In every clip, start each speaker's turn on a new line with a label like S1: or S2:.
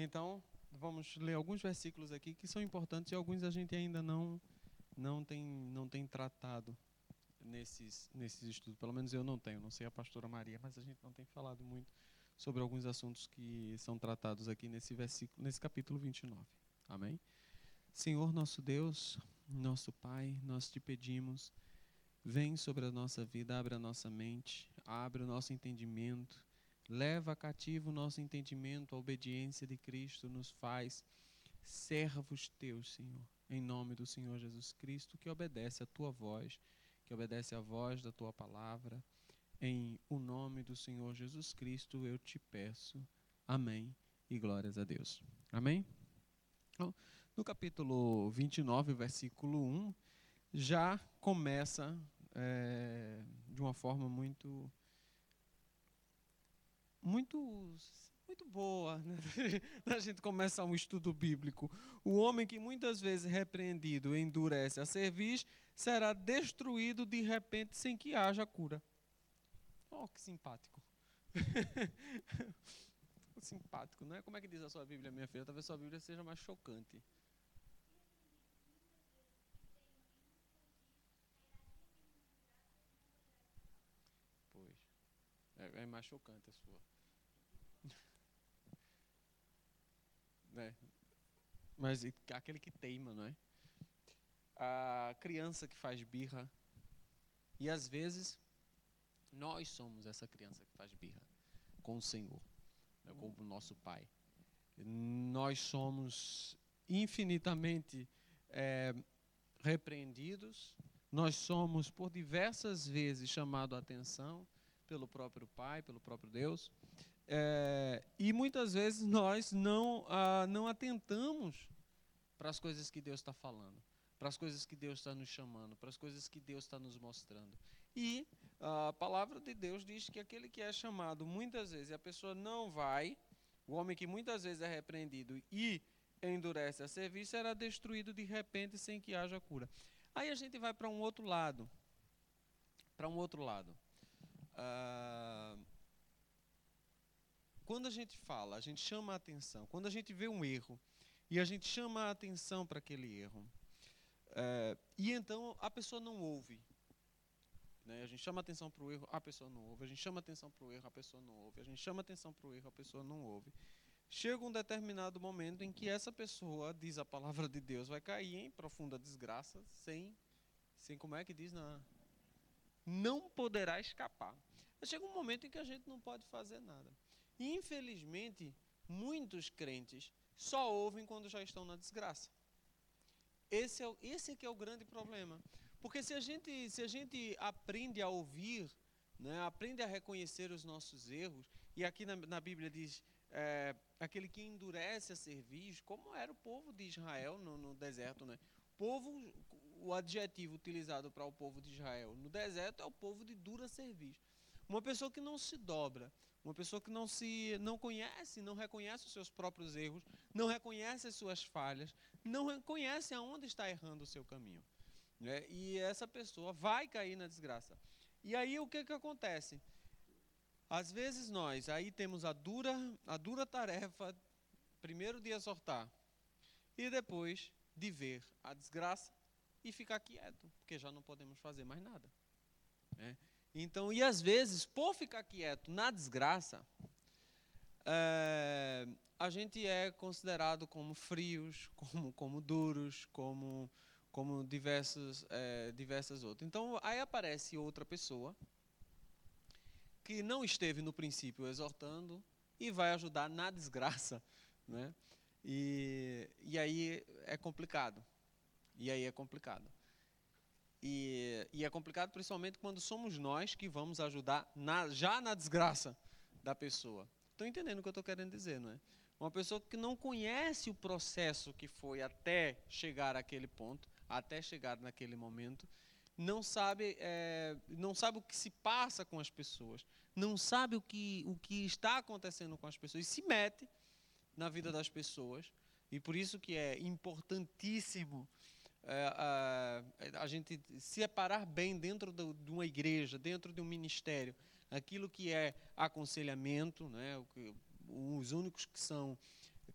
S1: Então, vamos ler alguns versículos aqui que são importantes e alguns a gente ainda não tem tratado nesses estudos. Pelo menos eu não tenho, não sei a pastora Maria, mas a gente não tem falado muito sobre alguns assuntos que são tratados aqui nesse capítulo 29. Amém? Senhor nosso Deus, nosso Pai, nós te pedimos, vem sobre a nossa vida, abre a nossa mente, abre o nosso entendimento, leva cativo o nosso entendimento, a obediência de Cristo nos faz servos teus, Senhor, em nome do Senhor Jesus Cristo, que obedece a tua voz, que obedece a voz da tua palavra. Em o nome do Senhor Jesus Cristo eu te peço. Amém e glórias a Deus. Amém? Então, no capítulo 29, versículo 1, já começa de uma forma muito boa, né? A gente começa um estudo bíblico. O homem que muitas vezes repreendido endurece a cerviz será destruído de repente sem que haja cura. Oh, que simpático. Simpático, não é? Como é que diz a sua Bíblia, minha filha? Talvez a sua Bíblia seja mais chocante. Pois. É mais chocante a sua. Né? Mas aquele que teima, não é? A criança que faz birra. E às vezes, nós somos essa criança que faz birra com o Senhor, né? Com o nosso Pai. Nós somos infinitamente repreendidos. Nós somos por diversas vezes chamado a atenção pelo próprio Pai, pelo próprio Deus. E muitas vezes nós não atentamos para as coisas que Deus está falando, para as coisas que Deus está nos chamando, para as coisas que Deus está nos mostrando. E a palavra de Deus diz que aquele que é chamado muitas vezes, e a pessoa não vai, o homem que muitas vezes é repreendido e endurece a cerviz, será destruído de repente sem que haja cura. Aí a gente vai para um outro lado. Quando a gente fala, a gente chama a atenção, quando a gente vê um erro e a gente chama a atenção para aquele erro, e então a pessoa não ouve, né? A gente chama a atenção para o erro, a pessoa não ouve, a gente chama a atenção para o erro, a pessoa não ouve, a gente chama a atenção para o erro, a pessoa não ouve. Chega um determinado momento em que essa pessoa, diz a palavra de Deus, vai cair em profunda desgraça, sem como é que diz, não poderá escapar. Chega um momento em que a gente não pode fazer nada. E, infelizmente, muitos crentes só ouvem quando já estão na desgraça. Esse é que é o grande problema. Porque se a gente aprende a ouvir, né, aprende a reconhecer os nossos erros, e aqui na Bíblia diz, aquele que endurece a cerviz, como era o povo de Israel no deserto, né? O adjetivo utilizado para o povo de Israel no deserto é o povo de dura cerviz. Uma pessoa que não se dobra, uma pessoa que não conhece, não reconhece os seus próprios erros, não reconhece as suas falhas, não reconhece aonde está errando o seu caminho, né? E essa pessoa vai cair na desgraça. E aí o que acontece? Às vezes nós aí temos a dura tarefa, primeiro de exortar, e depois de ver a desgraça e ficar quieto, porque já não podemos fazer mais nada, né? Então, e às vezes, por ficar quieto na desgraça, a gente é considerado como frios, como duros, como diversas outras. Então, aí aparece outra pessoa que não esteve no princípio exortando e vai ajudar na desgraça, né? E aí é complicado. E aí é complicado. E é complicado principalmente quando somos nós que vamos ajudar já na desgraça da pessoa. Estão entendendo o que eu estou querendo dizer, não é? Uma pessoa que não conhece o processo que foi até chegar àquele ponto, até chegar naquele momento, não sabe o que se passa com as pessoas, não sabe o que está acontecendo com as pessoas, e se mete na vida das pessoas. E por isso que é importantíssimo a gente separar bem dentro de uma igreja, dentro de um ministério, aquilo que é aconselhamento, né? Os únicos que são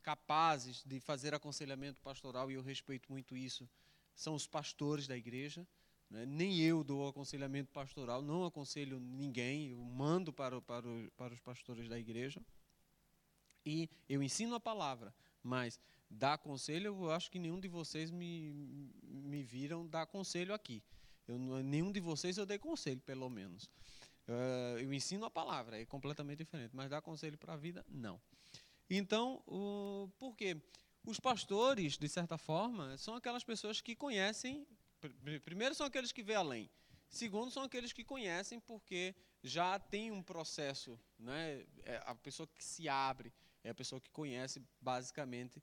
S1: capazes de fazer aconselhamento pastoral, e eu respeito muito isso, são os pastores da igreja. Né? Nem eu dou aconselhamento pastoral, não aconselho ninguém, eu mando para os pastores da igreja. E eu ensino a palavra, mas dar conselho, eu acho que nenhum de vocês me viram dar conselho aqui. Nenhum de vocês eu dei conselho, pelo menos. Eu ensino a palavra, é completamente diferente, mas dar conselho para a vida, não. Então, por quê? Os pastores, de certa forma, são aquelas pessoas que conhecem. Primeiro, são aqueles que vê além. Segundo, são aqueles que conhecem porque já tem um processo, né? É a pessoa que se abre, é a pessoa que conhece basicamente,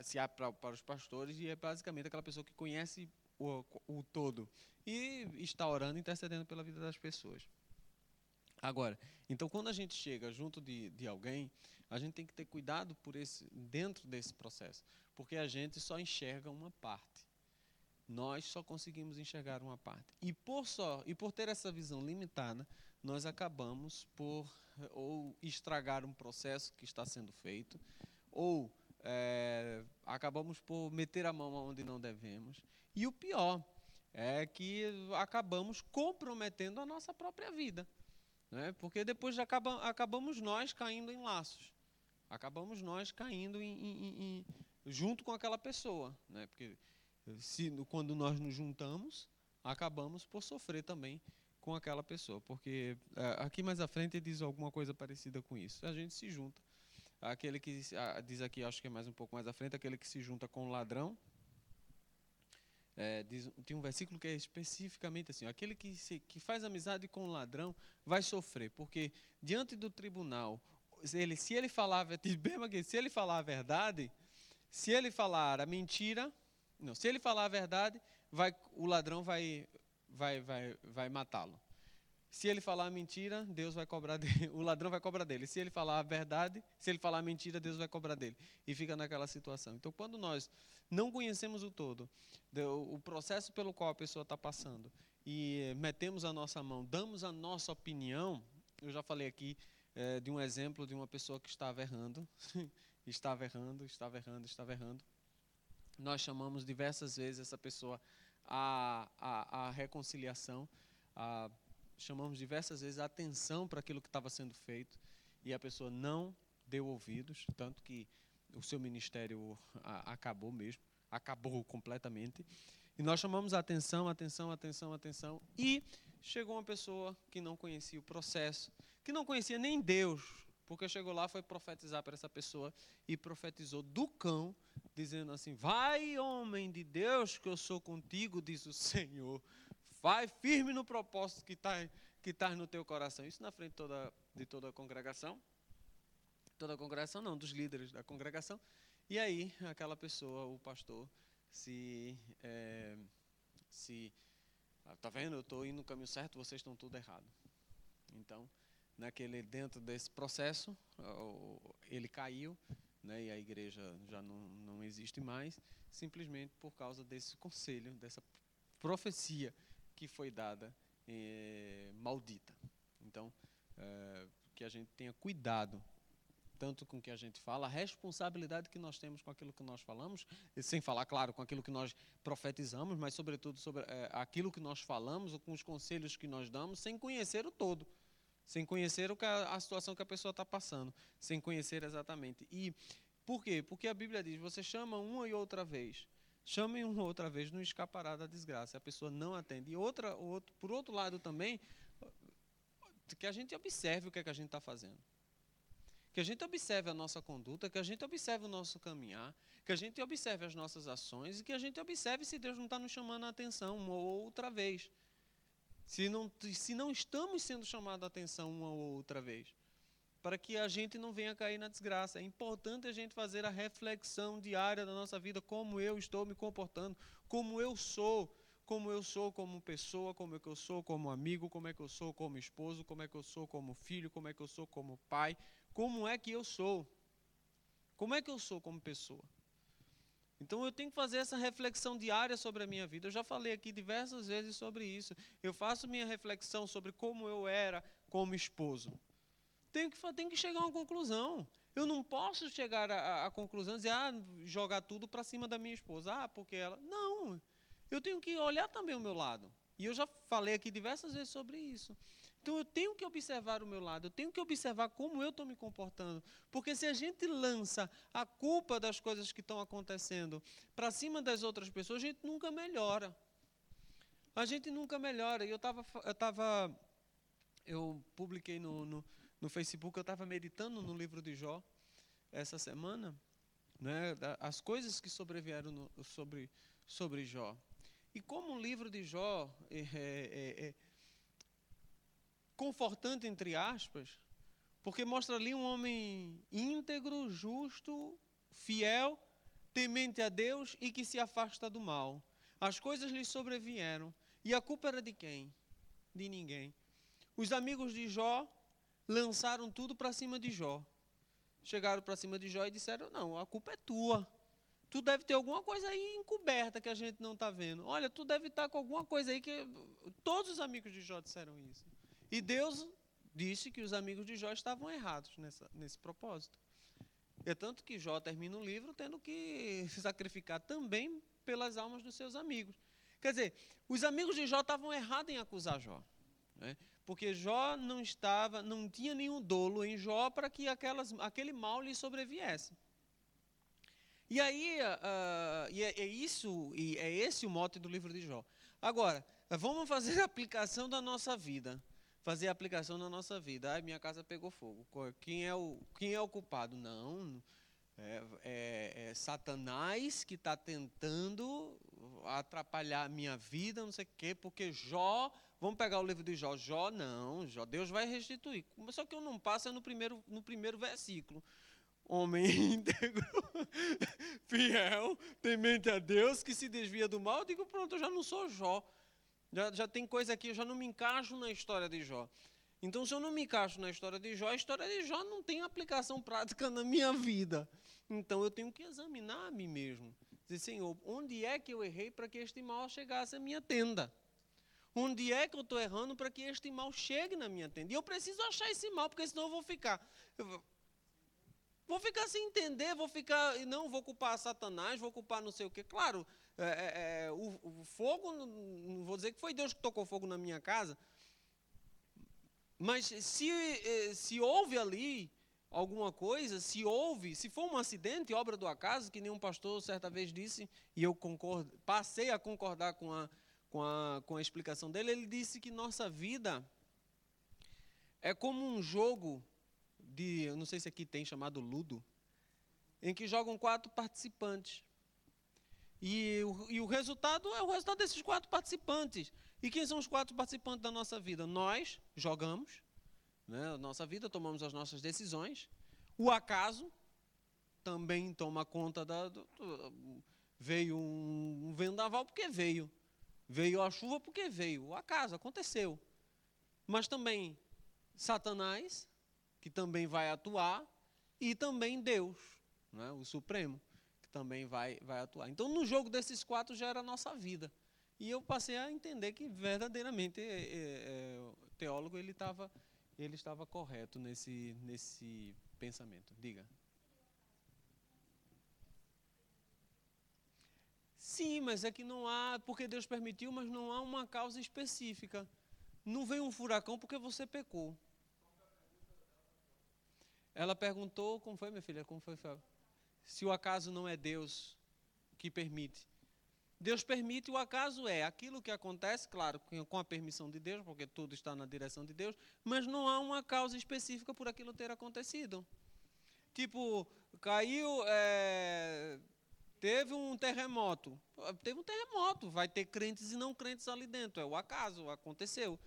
S1: se abre para os pastores, e é basicamente aquela pessoa que conhece o todo e está orando, intercedendo pela vida das pessoas. Agora, então quando a gente chega junto de alguém, a gente tem que ter cuidado dentro desse processo, porque a gente só enxerga uma parte. Nós só conseguimos enxergar uma parte. E por ter essa visão limitada, nós acabamos por ou estragar um processo que está sendo feito, ou acabamos por meter a mão onde não devemos. E o pior é que acabamos comprometendo a nossa própria vida. Né? Porque depois acabamos nós caindo em laços. Acabamos nós caindo junto com aquela pessoa. Né? Porque quando nós nos juntamos, acabamos por sofrer também com aquela pessoa. Porque aqui mais à frente diz alguma coisa parecida com isso. A gente se junta. Aquele que diz aqui, acho que é mais um pouco mais à frente, aquele que se junta com o ladrão. Tem um versículo que é especificamente assim: aquele que faz amizade com o ladrão vai sofrer, porque diante do tribunal, se ele falar a verdade, se ele falar a mentira, não, se ele falar a verdade, o ladrão vai matá-lo. Se ele falar a mentira, Deus vai cobrar dele, o ladrão vai cobrar dele. Se ele falar a verdade, se ele falar a mentira, Deus vai cobrar dele. E fica naquela situação. Então, quando nós não conhecemos o todo, o processo pelo qual a pessoa está passando, e metemos a nossa mão, damos a nossa opinião, eu já falei aqui de um exemplo de uma pessoa que estava errando, estava errando. Nós chamamos diversas vezes essa pessoa à reconciliação, chamamos diversas vezes a atenção para aquilo que estava sendo feito, e a pessoa não deu ouvidos, tanto que o seu ministério acabou completamente. E nós chamamos a atenção, e chegou uma pessoa que não conhecia o processo, que não conhecia nem Deus, porque chegou lá, foi profetizar para essa pessoa e profetizou do cão, dizendo assim: vai, homem de Deus, que eu sou contigo, diz o Senhor. Vai firme no propósito que está no teu coração. Isso na frente de toda a congregação. Toda a congregação não, dos líderes da congregação. E aí, aquela pessoa, o pastor, tá vendo? Eu estou indo no caminho certo, vocês estão tudo errado. Então, dentro desse processo, ele caiu, né, e a igreja já não existe mais, simplesmente por causa desse conselho, dessa profecia que foi dada maldita. Então, que a gente tenha cuidado tanto com o que a gente fala, a responsabilidade que nós temos com aquilo que nós falamos, sem falar, claro, com aquilo que nós profetizamos, mas sobretudo sobre aquilo que nós falamos, ou com os conselhos que nós damos, sem conhecer o todo, sem conhecer a situação que a pessoa está passando, sem conhecer exatamente. E por quê? Porque a Bíblia diz: você chama uma e outra vez, chame uma outra vez, não escapará da desgraça. A pessoa não atende. E por outro lado também, que a gente observe o que é que a gente está fazendo. Que a gente observe a nossa conduta, que a gente observe o nosso caminhar, que a gente observe as nossas ações e que a gente observe se Deus não está nos chamando a atenção uma ou outra vez. Se não estamos sendo chamados a atenção uma ou outra vez, para que a gente não venha cair na desgraça. É importante a gente fazer a reflexão diária da nossa vida, como eu estou me comportando, como eu sou como pessoa, como é que eu sou como amigo, como é que eu sou como esposo, como é que eu sou como filho, como é que eu sou como pai, como é que eu sou como pessoa. Então eu tenho que fazer essa reflexão diária sobre a minha vida. Eu já falei aqui diversas vezes sobre isso. Eu faço minha reflexão sobre como eu era como esposo. Tenho que chegar a uma conclusão. Eu não posso chegar à conclusão de dizer, jogar tudo para cima da minha esposa. Porque ela... Não, eu tenho que olhar também o meu lado. E eu já falei aqui diversas vezes sobre isso. Então eu tenho que observar o meu lado, eu tenho que observar como eu estou me comportando. Porque se a gente lança a culpa das coisas que estão acontecendo para cima das outras pessoas, a gente nunca melhora. A gente nunca melhora. E eu publiquei no Facebook, eu estava meditando no livro de Jó essa semana, né, as coisas que sobrevieram sobre Jó. E como o livro de Jó é confortante, entre aspas, porque mostra ali um homem íntegro, justo, fiel, temente a Deus e que se afasta do mal. As coisas lhe sobrevieram. E a culpa era de quem? De ninguém. Os amigos de Jó lançaram tudo para cima de Jó. Chegaram para cima de Jó e disseram, não, a culpa é tua. Tu deve ter alguma coisa aí encoberta que a gente não está vendo. Olha, tu deve estar com alguma coisa aí que... Todos os amigos de Jó disseram isso. E Deus disse que os amigos de Jó estavam errados nesse propósito. É tanto que Jó termina o livro tendo que se sacrificar também pelas almas dos seus amigos. Quer dizer, os amigos de Jó estavam errados em acusar Jó, né? Porque Jó não tinha nenhum dolo em Jó para que aquele mal lhe sobreviesse. E aí, é esse o mote do livro de Jó. Agora, vamos fazer a aplicação da nossa vida. Fazer a aplicação da nossa vida. Ai, minha casa pegou fogo. Quem é o culpado? Não, é Satanás que está tentando atrapalhar a minha vida, não sei o quê, porque Jó, vamos pegar o livro de Jó. Jó, Deus vai restituir. Só que eu não passo no primeiro versículo. Homem íntegro, fiel, temente a Deus, que se desvia do mal. Eu digo, pronto, eu já não sou Jó. Já tem coisa aqui, eu já não me encaixo na história de Jó. Então, se eu não me encaixo na história de Jó, a história de Jó não tem aplicação prática na minha vida. Então, eu tenho que examinar a mim mesmo. Dizer, Senhor, onde é que eu errei para que este mal chegasse à minha tenda? Onde é que eu estou errando para que este mal chegue na minha tenda? E eu preciso achar esse mal, porque senão eu vou ficar sem entender, vou culpar Satanás, vou culpar não sei o quê. Claro, o fogo, não vou dizer que foi Deus que tocou fogo na minha casa, mas se houve ali alguma coisa, se for um acidente, obra do acaso, que nenhum pastor certa vez disse, e eu passei a concordar com a explicação dele, ele disse que nossa vida é como um jogo eu não sei se aqui tem, chamado Ludo, em que jogam 4 participantes. E o resultado é o resultado desses 4 participantes. E quem são os 4 participantes da nossa vida? Nós jogamos, né, a nossa vida, tomamos as nossas decisões. O acaso também toma conta veio um vendaval porque veio. Veio a chuva porque veio. O acaso aconteceu. Mas também Satanás, que também vai atuar, e também Deus, né, o Supremo, que também vai atuar. Então, no jogo desses 4 já era a nossa vida. E eu passei a entender que verdadeiramente o teólogo ele estava correto nesse pensamento. Diga. Sim, mas é que não há, porque Deus permitiu, mas não há uma causa específica. Não veio um furacão porque você pecou. Ela perguntou, como foi, minha filha? Como foi? Se o acaso não é Deus que permite. Deus permite, o acaso é aquilo que acontece, claro, com a permissão de Deus, porque tudo está na direção de Deus, mas não há uma causa específica por aquilo ter acontecido. Tipo, caiu, teve um terremoto. Teve um terremoto, vai ter crentes e não crentes ali dentro. É o acaso, aconteceu.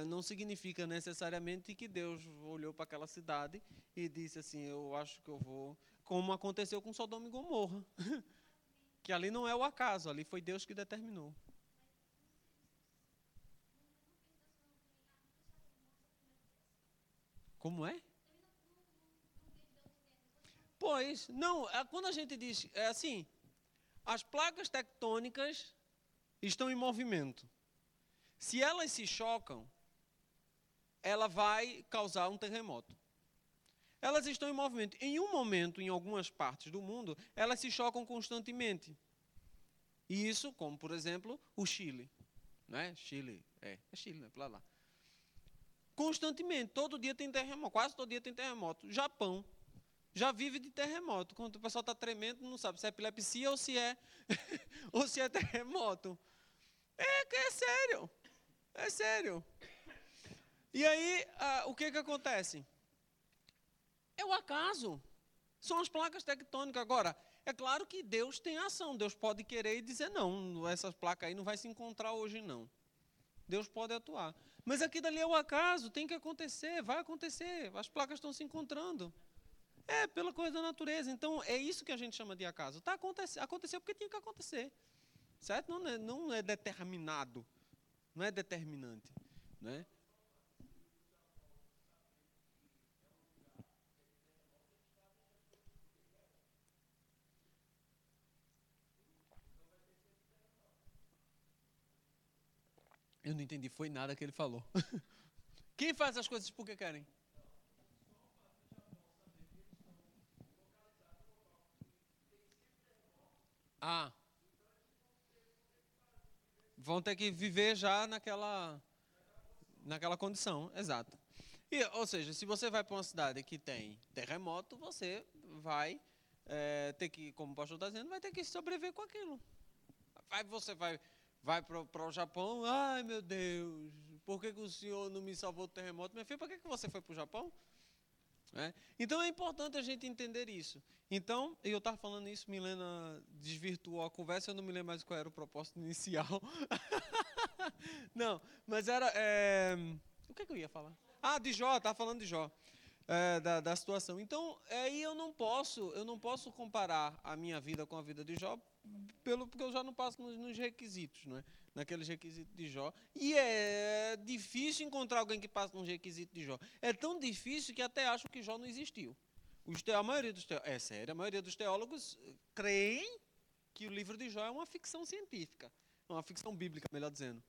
S1: Não significa necessariamente que Deus olhou para aquela cidade e disse assim, eu acho que eu vou... Como aconteceu com Sodoma e Gomorra. Que ali não é o acaso, ali foi Deus que determinou. Como é? Pois, não, quando a gente diz, é assim, as placas tectônicas estão em movimento. Se elas se chocam, ela vai causar um terremoto. Elas estão em movimento. Em um momento, em algumas partes do mundo, elas se chocam constantemente. E isso, como por exemplo, o Chile. Né? Chile, é Chile, né? Lá. Constantemente, todo dia tem terremoto, quase todo dia tem terremoto. Japão já vive de terremoto. Quando o pessoal está tremendo, não sabe se é epilepsia ou se é, ou se é terremoto. É sério, é sério. E aí, o que acontece? É o acaso. São as placas tectônicas. Agora, é claro que Deus tem ação. Deus pode querer e dizer, não, essas placas aí não vai se encontrar hoje, não. Deus pode atuar. Mas aqui dali é o acaso, tem que acontecer, vai acontecer. As placas estão se encontrando. É, pela coisa da natureza. Então, é isso que a gente chama de acaso. Tá, aconteceu porque tinha que acontecer. Certo? Não é determinado. Não é determinante. Né? Eu não entendi, foi nada que ele falou. Quem faz as coisas porque querem? Ah, vão ter que viver já naquela condição, exato. E, ou seja, se você vai para uma cidade que tem terremoto, você vai ter que, como o pastor está dizendo, vai ter que sobreviver com aquilo. Você vai para o Japão, ai meu Deus, por que o senhor não me salvou do terremoto? Meu filho, por que você foi para o Japão? Então é importante a gente entender isso. Então, eu estava falando isso, Milena desvirtuou a conversa, eu não me lembro mais qual era o propósito inicial. Não, mas era. O que eu ia falar? Ah, de Jó, estava falando de Jó. Da situação. Então, aí eu não posso comparar a minha vida com a vida de Jó, porque eu já não passo nos requisitos, não é? Naqueles requisitos de Jó. E é difícil encontrar alguém que passe nos requisitos de Jó. É tão difícil que até acho que Jó não existiu. A maioria dos teólogos, é sério, a maioria dos teólogos creem que o livro de Jó é uma ficção científica, uma ficção bíblica, melhor dizendo.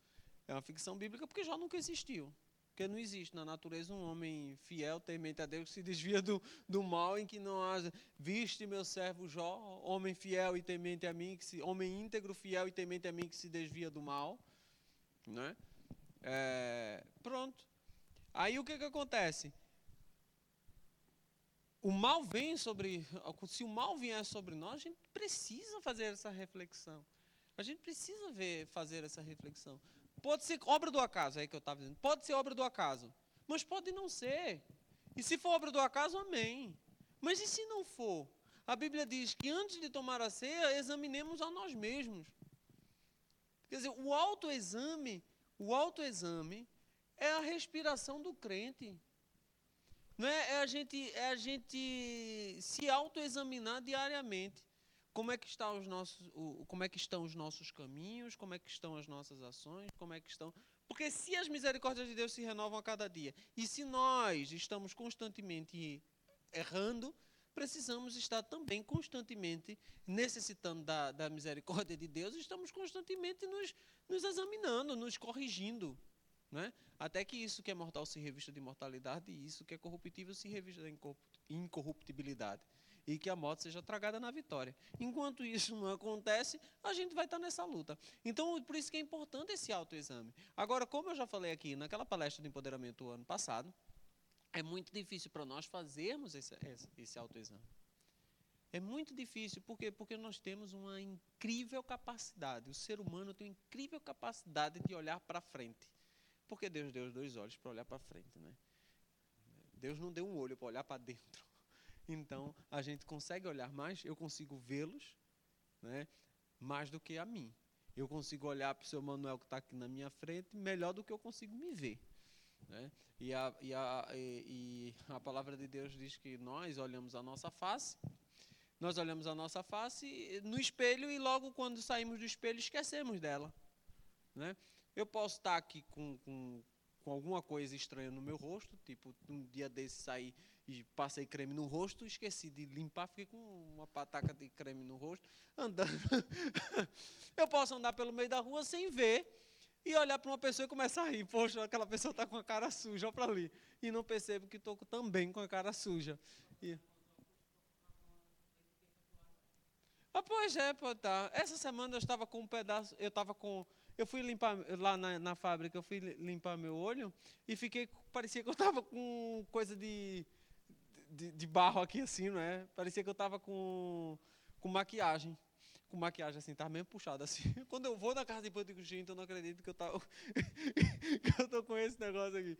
S1: É uma ficção bíblica porque Jó nunca existiu. Porque não existe na natureza um homem fiel, temente a Deus, que se desvia do mal, em que não haja, viste meu servo Jó, homem fiel e temente a mim, homem íntegro, fiel e temente a mim, que se desvia do mal. Né? Pronto. Aí o que acontece? O mal vem sobre. Se o mal vier sobre nós, a gente precisa fazer essa reflexão. A gente precisa fazer essa reflexão. Pode ser obra do acaso, é aí que eu estava dizendo. Pode ser obra do acaso, mas pode não ser. E se for obra do acaso, amém. Mas e se não for? A Bíblia diz que antes de tomar a ceia, examinemos a nós mesmos. Quer dizer, o autoexame é a respiração do crente. Não é, é a gente se autoexaminar diariamente. Como é que estão os nossos caminhos, como é que estão as nossas ações, como é que estão. Porque se as misericórdias de Deus se renovam a cada dia, e se nós estamos constantemente errando, precisamos estar também constantemente necessitando da misericórdia de Deus, e estamos constantemente nos examinando, nos corrigindo. Né? Até que isso que é mortal se revista de mortalidade, e isso que é corruptível se revista de incorruptibilidade. E que a morte seja tragada na vitória. Enquanto isso não acontece, a gente vai estar nessa luta. Então, por isso que é importante esse autoexame. Agora, como eu já falei aqui naquela palestra de empoderamento ano passado, é muito difícil para nós fazermos esse autoexame. É muito difícil, por quê? Porque nós temos uma incrível capacidade, o ser humano tem uma incrível capacidade de olhar para frente. Porque Deus deu os dois olhos para olhar para frente, né? Deus não deu um olho para olhar para dentro. Então, a gente consegue olhar mais, eu consigo vê-los, né, mais do que a mim. Eu consigo olhar para o seu Manuel que está aqui na minha frente melhor do que eu consigo me ver. Né? E a palavra de Deus diz que nós olhamos a nossa face no espelho e logo quando saímos do espelho esquecemos dela. Né? Eu posso estar aqui com alguma coisa estranha no meu rosto, tipo, um dia desse saí e passei creme no rosto, esqueci de limpar, fiquei com uma pataca de creme no rosto, andando. Eu posso andar pelo meio da rua sem ver, e olhar para uma pessoa e começar a rir. Poxa, aquela pessoa está com a cara suja, olha para ali. E não percebo que estou também com a cara suja. E, pois é, pô, tá. Essa semana eu estava com um pedaço, eu fui limpar lá na fábrica, eu fui limpar meu olho e parecia que eu estava com coisa de barro aqui assim, não é? Parecia que eu estava com maquiagem. Com maquiagem assim, estava mesmo puxado assim. Quando eu vou na casa de banho, eu digo, gente, eu não acredito que eu tava que eu tô com esse negócio aqui.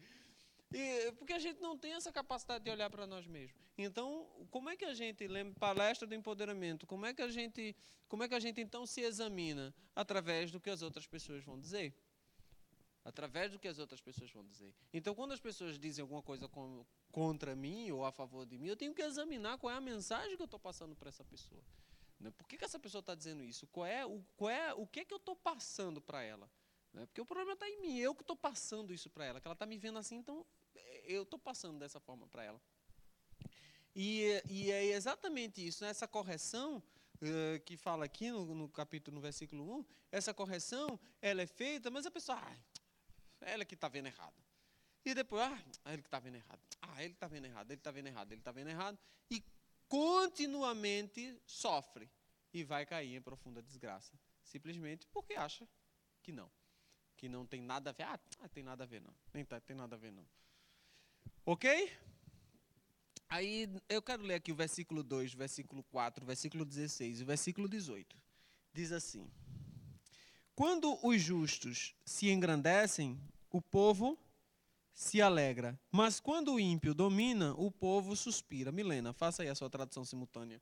S1: Porque a gente não tem essa capacidade de olhar para nós mesmos. Então, como é que a gente lembra palestra do empoderamento? Como é que a gente então se examina através do que as outras pessoas vão dizer? Através do que as outras pessoas vão dizer. Então, quando as pessoas dizem alguma coisa contra mim ou a favor de mim, eu tenho que examinar qual é a mensagem que eu estou passando para essa pessoa. Né? Por que essa pessoa está dizendo isso? O que eu estou passando para ela? Né? Porque o problema está em mim, eu que estou passando isso para ela, que ela está me vendo assim, então eu estou passando dessa forma para ela. E é exatamente isso, né? Essa correção que fala aqui no capítulo, no versículo 1, essa correção, ela é feita, mas a pessoa, ela que está vendo errado. E depois, ele que está vendo errado. Ele está vendo errado, ele está vendo errado, ele está vendo errado. E continuamente sofre e vai cair em profunda desgraça. Simplesmente porque acha que não tem nada a ver. Tem nada a ver não, nem tem nada a ver não. Ok? Aí eu quero ler aqui o versículo 2, versículo 4, versículo 16 e o versículo 18. Diz assim: quando os justos se engrandecem, o povo se alegra. Mas quando o ímpio domina, o povo suspira. Milena, faça aí a sua tradução simultânea.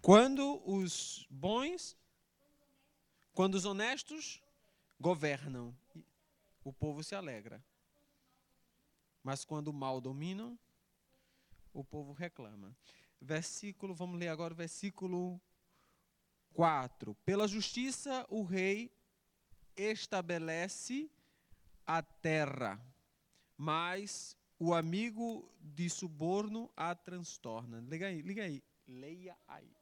S1: Quando os bons, quando os honestos governam, o povo se alegra. Mas quando o mal dominam, o povo reclama. Vamos ler agora o versículo 4. Pela justiça o rei estabelece a terra, mas o amigo de suborno a transtorna. Liga aí, leia aí.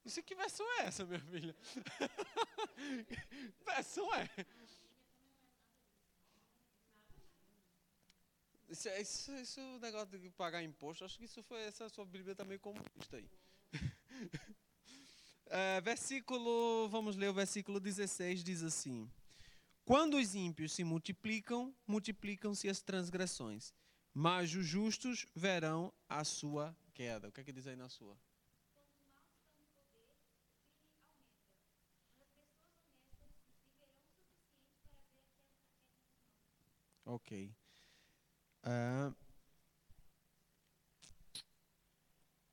S1: Isso que versão é essa, minha filha? Versão é? Isso negócio de pagar imposto, acho que essa sua Bíblia também comunista aí. Vamos ler o versículo 16, diz assim: quando os ímpios se multiplicam, multiplicam-se as transgressões, mas os justos verão a sua queda. O que é que diz aí na sua? Ok.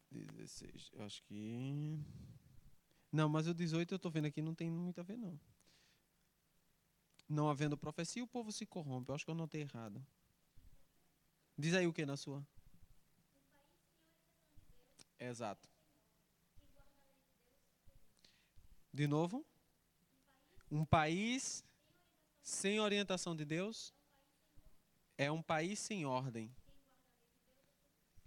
S1: 16, eu acho que... Não, mas o 18 eu estou vendo aqui, não tem muito a ver, não. Não havendo profecia, o povo se corrompe. Eu acho que eu notei errado. Diz aí o que na sua? Exato. De novo? Um país sem orientação de Deus é um país sem ordem.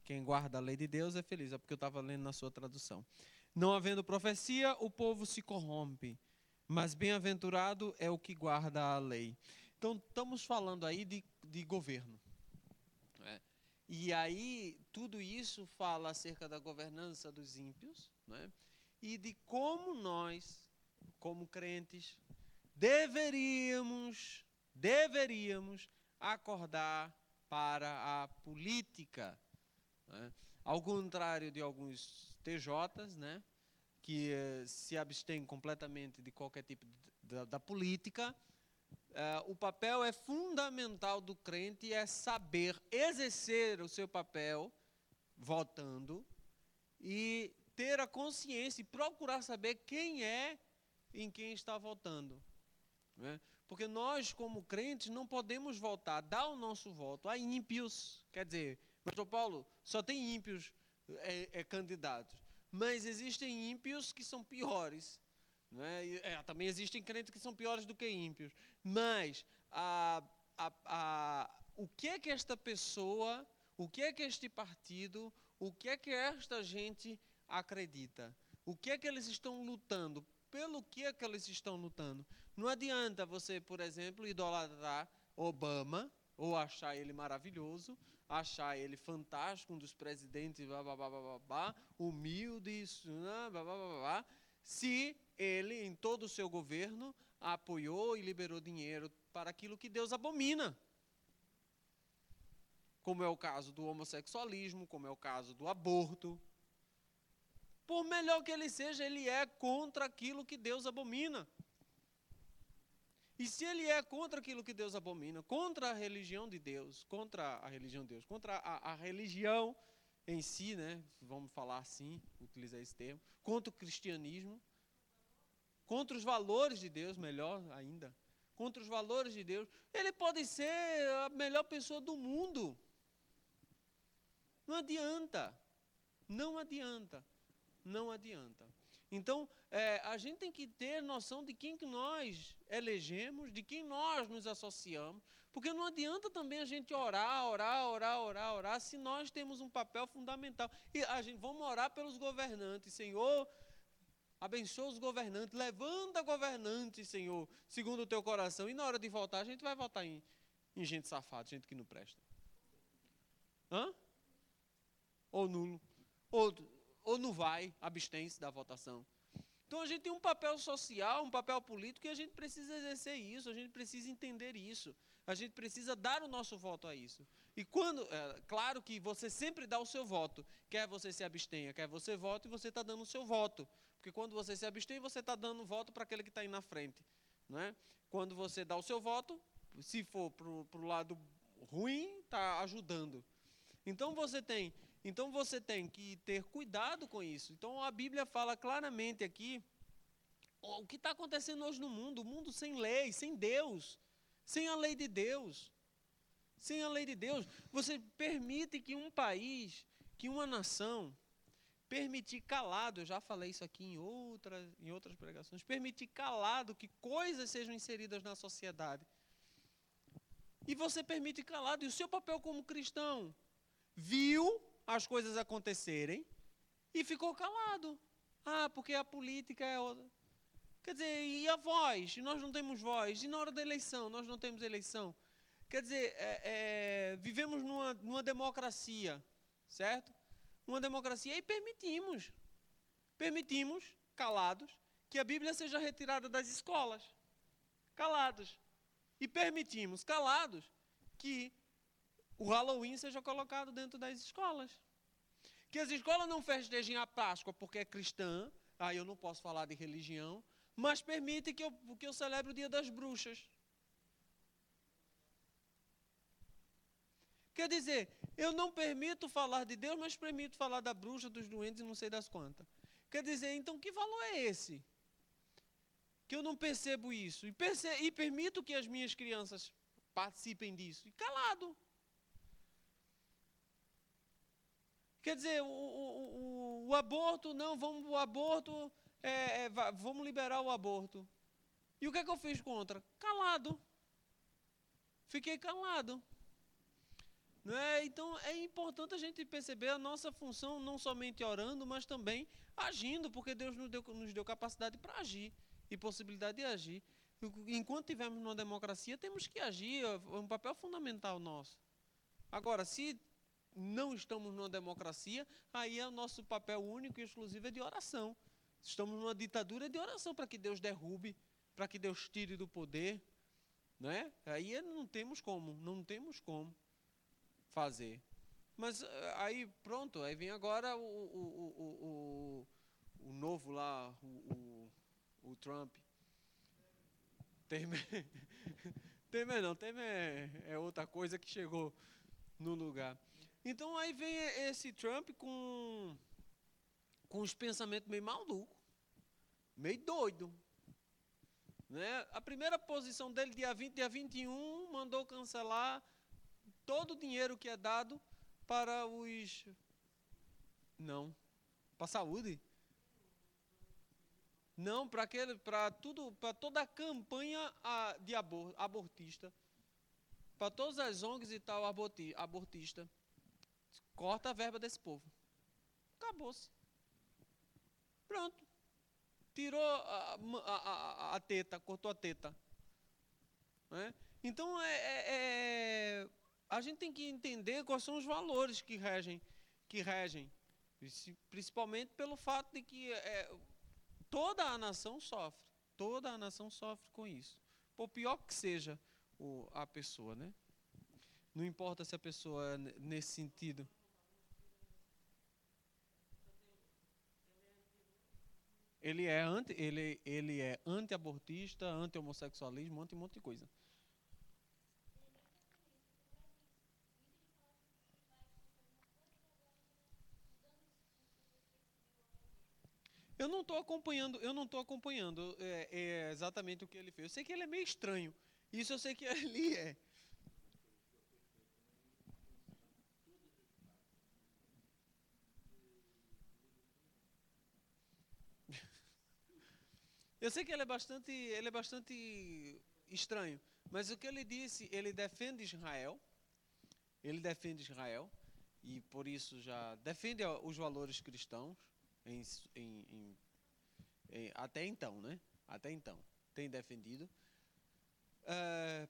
S1: Quem guarda a lei de Deus é feliz. É porque eu estava lendo na sua tradução. Não havendo profecia, o povo se corrompe. Mas bem-aventurado é o que guarda a lei. Então, estamos falando aí de governo. Né? E aí, tudo isso fala acerca da governança dos ímpios, né? E de como nós, como crentes, deveríamos acordar para a política. Né? Ao contrário de alguns TJs, né? Que se abstêm completamente de qualquer tipo da política, o papel é fundamental do crente é saber exercer o seu papel votando e ter a consciência e procurar saber quem é em quem está votando. Né? Porque nós, como crentes, não podemos votar, dar o nosso voto a ímpios. Quer dizer, pastor Paulo, só tem ímpios candidatos. Mas existem ímpios que são piores. Né? Também existem crentes que são piores do que ímpios. Mas o que é que esta pessoa, o que é que este partido, o que é que esta gente acredita? O que é que eles estão lutando? Pelo que é que eles estão lutando? Não adianta você, por exemplo, idolatrar Obama ou achar ele maravilhoso, achar ele fantástico, um dos presidentes, humilde, se ele, em todo o seu governo, apoiou e liberou dinheiro para aquilo que Deus abomina. Como é o caso do homossexualismo, como é o caso do aborto. Por melhor que ele seja, ele é contra aquilo que Deus abomina. E se ele é contra aquilo que Deus abomina, contra a religião de Deus, contra a religião em si, né? Vamos falar assim, utilizar esse termo, contra o cristianismo, contra os valores de Deus, melhor ainda, contra os valores de Deus, ele pode ser a melhor pessoa do mundo. Não adianta, não adianta, não adianta. Então, a gente tem que ter noção de quem que nós elegemos, de quem nós nos associamos, porque não adianta também a gente orar, se nós temos um papel fundamental. E vamos orar pelos governantes, Senhor, abençoa os governantes, levanta governantes, Senhor, segundo o teu coração. E na hora de votar, a gente vai votar em gente safada, gente que não presta. Hã? Ou nulo. Ou não vai, abstém-se da votação. Então a gente tem um papel social, um papel político, e a gente precisa exercer isso, a gente precisa entender isso, a gente precisa dar o nosso voto a isso. E claro que você sempre dá o seu voto, quer você se abstenha, quer você vote, você está dando o seu voto. Porque quando você se abstém, você está dando voto para aquele que está aí na frente. Né? Quando você dá o seu voto, se for para o lado ruim, está ajudando. Então você tem que ter cuidado com isso. Então a Bíblia fala claramente aqui o que está acontecendo hoje no mundo. O mundo sem lei, sem Deus, sem a lei de Deus. Sem a lei de Deus. Você permite que um país, que uma nação, permitir calado, eu já falei isso aqui em outras pregações, permitir calado que coisas sejam inseridas na sociedade. E você permite calado, e o seu papel como cristão? Viu as coisas acontecerem e ficou calado. Porque a política é outra. Quer dizer, e a voz? Nós não temos voz. E na hora da eleição, nós não temos eleição. Quer dizer, vivemos numa democracia, certo? Uma democracia e permitimos, calados, que a Bíblia seja retirada das escolas. Calados. E permitimos, calados, que o Halloween seja colocado dentro das escolas. Que as escolas não festejem a Páscoa porque é cristã, eu não posso falar de religião, mas permite que eu celebre o Dia das Bruxas. Quer dizer, eu não permito falar de Deus, mas permito falar da bruxa, dos doentes e não sei das quantas. Quer dizer, então que valor é esse? Que eu não percebo isso. E permito que as minhas crianças participem disso. E calado. Quer dizer, o aborto, não, vamos liberar o aborto. E o que é que eu fiz contra? Calado. Fiquei calado. Não é? Então, é importante a gente perceber a nossa função, não somente orando, mas também agindo, porque Deus nos deu capacidade para agir e possibilidade de agir. Enquanto estivermos numa democracia, temos que agir, é um papel fundamental nosso. Agora, se não estamos numa democracia, aí o nosso papel único e exclusivo é de oração. Se estamos numa ditadura, é de oração para que Deus derrube, para que Deus tire do poder. Né? Aí não temos como fazer. Mas aí pronto, aí vem agora o novo lá, o Trump. Temer não, Temer é outra coisa que chegou no lugar. Então aí vem esse Trump com os pensamentos meio malucos, meio doido. Né? A primeira posição dele, dia 20, dia 21, mandou cancelar todo o dinheiro que é dado para os... Não. Para a saúde? Não para tudo, para toda a campanha de abortista, para todas as ONGs e tal abortista. Corta a verba desse povo. Acabou-se. Pronto. Tirou a teta, cortou a teta. Né? Então, a gente tem que entender quais são os valores que regem, principalmente pelo fato de que toda a nação sofre com isso. Por pior que seja a pessoa, né? Não importa se a pessoa nesse sentido. Ele é anti-abortista, anti-homossexualismo, anti um monte de coisa. Eu não estou acompanhando exatamente o que ele fez. Eu sei que ele é meio estranho. Isso eu sei que ele é. Eu sei que ele é bastante estranho. Mas o que ele disse, ele defende Israel, e por isso já defende os valores cristãos, em, em, até então, né? Até então, tem defendido,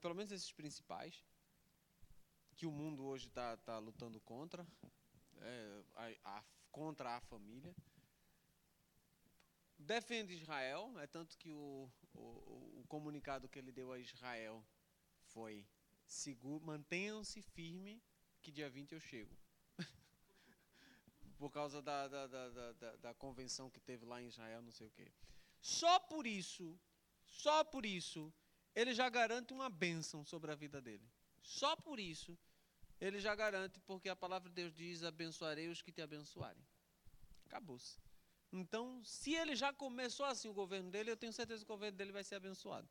S1: pelo menos esses principais, que o mundo hoje está lutando contra, contra a família. Defende Israel, é tanto que o comunicado que ele deu a Israel foi: mantenham-se firme que dia 20 eu chego. Por causa da convenção que teve lá em Israel, não sei o quê. Só por isso, ele já garante uma bênção sobre a vida dele. Só por isso, ele já garante, porque a palavra de Deus diz: abençoarei os que te abençoarem. Acabou-se. Então, se ele já começou assim o governo dele, eu tenho certeza que o governo dele vai ser abençoado.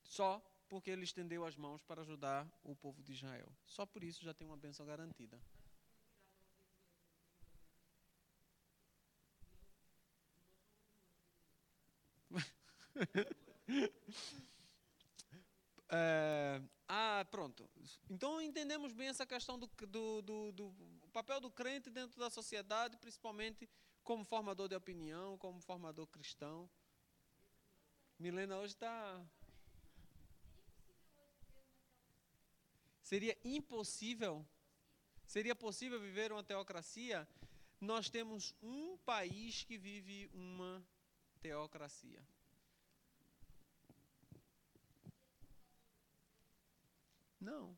S1: Só porque ele estendeu as mãos para ajudar o povo de Israel. Só por isso já tem uma bênção garantida. Pronto. Então entendemos bem essa questão do papel do crente dentro da sociedade, principalmente como formador de opinião, como formador cristão. Milena hoje está... Seria impossível? Seria possível viver uma teocracia? Nós temos um país que vive uma teocracia. Não.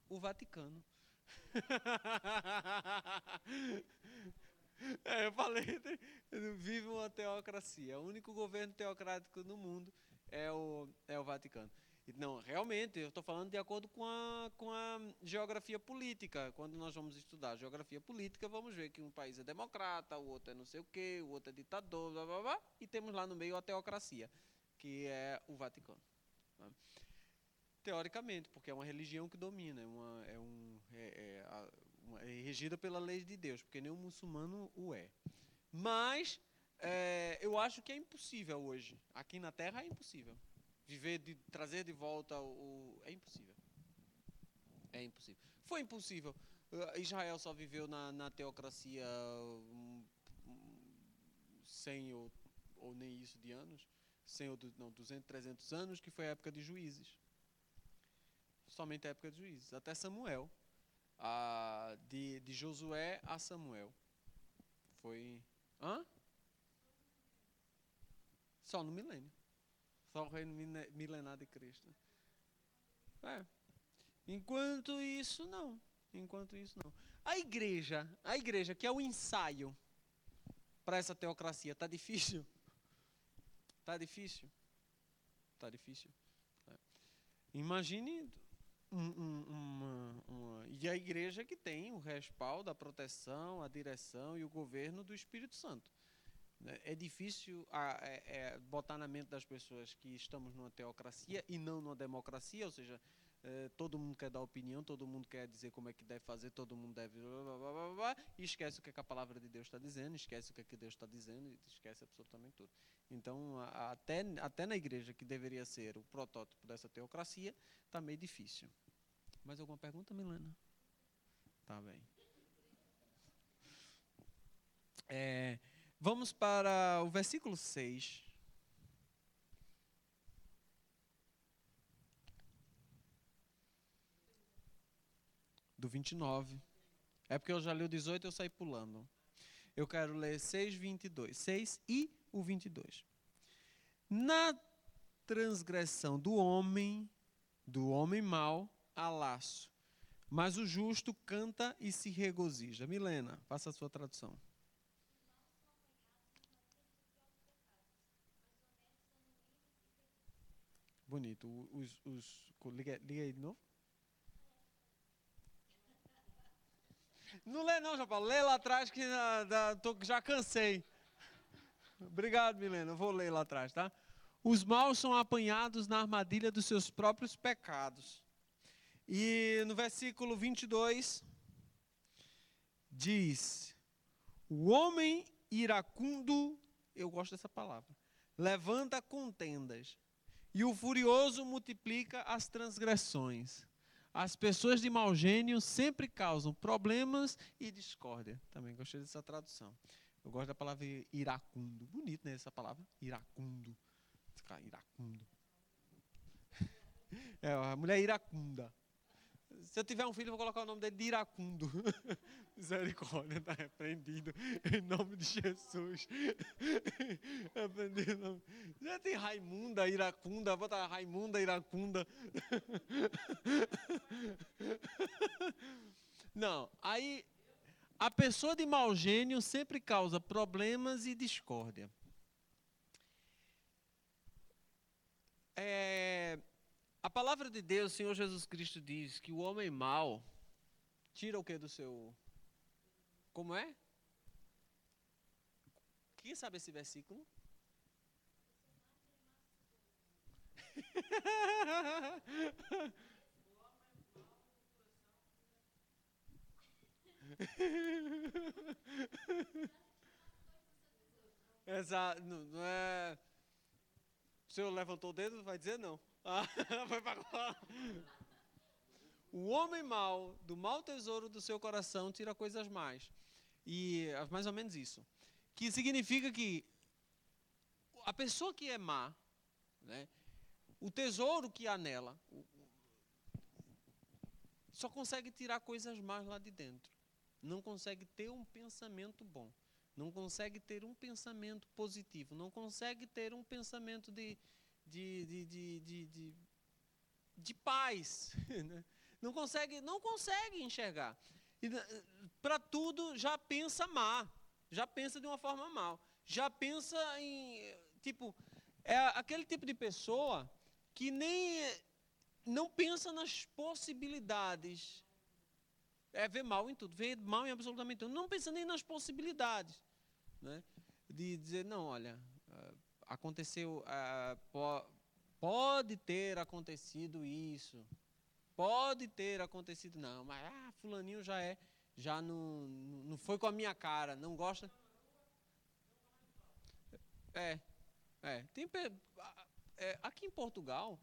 S1: O Vaticano. Eu falei, vive uma teocracia. O único governo teocrático no mundo é o Vaticano. Não, realmente, eu estou falando de acordo com a geografia política. Quando nós vamos estudar geografia política, vamos ver que um país é democrata, o outro é não sei o quê, o outro é ditador, blá, blá, blá, e temos lá no meio a teocracia, que é o Vaticano. Né? Teoricamente, porque é uma religião que domina, é regida pela lei de Deus, porque nenhum muçulmano o é. Mas eu acho que é impossível hoje. Aqui na Terra é impossível. Trazer de volta é impossível. É impossível. Foi impossível. Israel só viveu na teocracia 100 ou nem isso de anos. 100 ou não, 200, 300 anos, que foi a época de juízes. Somente a época de juízes. Até Samuel. De Josué a Samuel. Foi... Hã? Só no milênio. Só o reino milenar de Cristo. Enquanto isso, não. A igreja, que é o ensaio para essa teocracia, está difícil? Está difícil? Está difícil. Imagine e a igreja que tem o respaldo, a proteção, a direção e o governo do Espírito Santo. É difícil botar na mente das pessoas que estamos numa teocracia e não numa democracia, ou seja, todo mundo quer dar opinião, todo mundo quer dizer como é que deve fazer, todo mundo deve... Blá, blá, blá, blá, e esquece o que, é que a palavra de Deus está dizendo, esquece o que, é que Deus está dizendo, e esquece absolutamente tudo. Então, até na igreja, que deveria ser o protótipo dessa teocracia, está meio difícil. Mais alguma pergunta, Milena? Tá bem. Vamos para o versículo 6. Do 29. É porque eu já li o 18 e eu saí pulando. Eu quero ler 6, 22. 6 e o 22. Na transgressão do homem mau, há laço, mas o justo canta e se regozija. Milena, faça a sua tradução. Bonito. Liga aí de novo. Não lê não, João Paulo. Lê lá atrás que já cansei. Obrigado, Milena. Eu vou ler lá atrás, tá? Os maus são apanhados na armadilha dos seus próprios pecados. E no versículo 22, diz: o homem iracundo, eu gosto dessa palavra, levanta contendas, e o furioso multiplica as transgressões. As pessoas de mau gênio sempre causam problemas e discórdia. Também gostei dessa tradução. Eu gosto da palavra iracundo. Bonito, né, essa palavra? Iracundo. Iracundo. A mulher iracunda. Se eu tiver um filho, eu vou colocar o nome dele de Iracundo. Misericórdia, está repreendido. Em nome de Jesus. Repreendido. Já tem Raimunda, Iracunda. Bota Raimunda, Iracunda. Não, aí a pessoa de mau gênio sempre causa problemas e discórdia. A palavra de Deus, o Senhor Jesus Cristo diz que o homem mau tira o que do seu... Como é? Quem sabe esse versículo? Exato, não é... O senhor levantou o dedo, vai dizer não. Foi para o homem mau, do mau tesouro do seu coração, tira coisas más. E mais ou menos isso. Que significa que a pessoa que é má, né, o tesouro que há nela, só consegue tirar coisas más lá de dentro. Não consegue ter um pensamento bom. Não consegue ter um pensamento positivo. Não consegue ter um pensamento de paz. Não consegue enxergar. Para tudo já pensa má. Já pensa de uma forma mal. Já pensa em... Tipo, é aquele tipo de pessoa que nem... não pensa nas possibilidades. Vê mal em tudo. Vê mal em absolutamente tudo. Não pensa nem nas possibilidades. Né? De dizer, não, olha... aconteceu... pode ter acontecido isso. Pode ter acontecido, não, mas fulaninho já não foi com a minha cara, não gosta. Aqui em Portugal,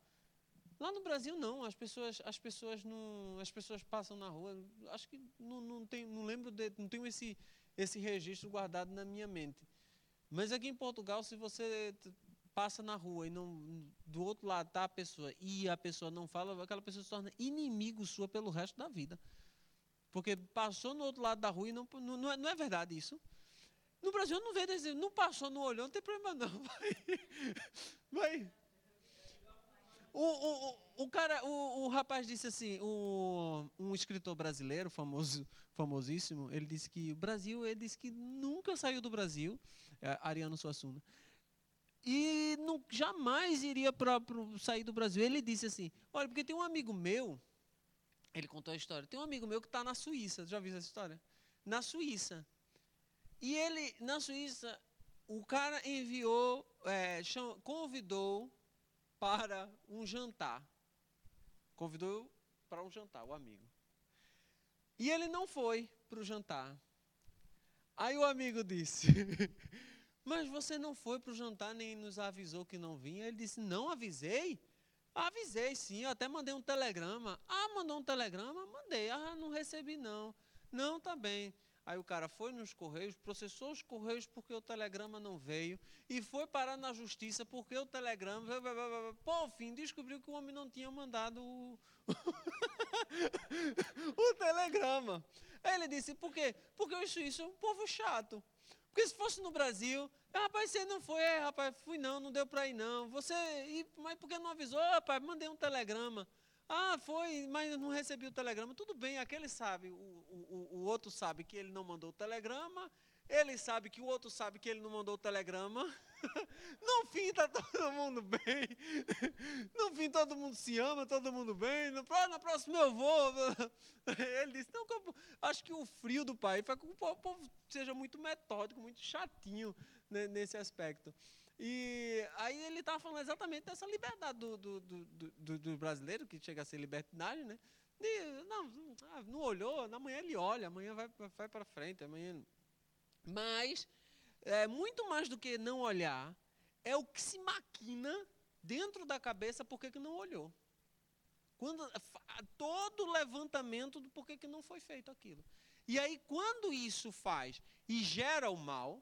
S1: lá no Brasil não, as pessoas passam na rua, acho que não lembro, não tenho esse registro guardado na minha mente. Mas aqui em Portugal, se você passa na rua e do outro lado está a pessoa e a pessoa não fala, aquela pessoa se torna inimigo sua pelo resto da vida. Porque passou no outro lado da rua e não é verdade isso. No Brasil eu não vejo, não passou, não olhou, não tem problema não. Vai. O rapaz disse assim, um escritor brasileiro, famosíssimo, ele disse que o Brasil, ele disse que nunca saiu do Brasil, Ariano Suassuna, e jamais iria sair do Brasil. Ele disse assim, olha, porque tem um amigo meu, ele contou a história, tem um amigo meu que está na Suíça, já viu essa história? Na Suíça. E ele, na Suíça, o cara convidou para um jantar. Convidou para um jantar, o amigo. E ele não foi para o jantar. Aí o amigo disse, mas você não foi para o jantar, nem nos avisou que não vinha? Ele disse, não avisei? Avisei sim, eu até mandei um telegrama. Ah, mandou um telegrama? Mandei. Ah, não recebi não. Não, tá bem. Aí o cara foi nos Correios, processou os Correios porque o telegrama não veio e foi parar na justiça porque o telegrama... Por fim, descobriu que o homem não tinha mandado o telegrama. Aí ele disse, por quê? Porque o suíço é um povo chato. Porque se fosse no Brasil, rapaz, você não foi, rapaz, fui não deu para ir não. Mas por que não avisou? Rapaz, mandei um telegrama. Ah, foi, mas não recebi o telegrama. Tudo bem, aquele sabe, o outro sabe que ele não mandou o telegrama, ele sabe que o outro sabe que ele não mandou o telegrama. No fim está todo mundo bem. No fim todo mundo se ama, todo mundo bem. Na próxima eu vou. Ele disse, não, acho que o frio do país faz com que o povo seja muito metódico, muito chatinho, né, nesse aspecto. E aí ele estava falando exatamente dessa liberdade do brasileiro, que chega a ser libertinagem, né? Não olhou, amanhã ele olha, amanhã vai para frente, amanhã... Mas, muito mais do que não olhar, é o que se maquina dentro da cabeça por que não olhou. Todo levantamento do porquê que não foi feito aquilo. E aí, quando isso faz e gera o mal,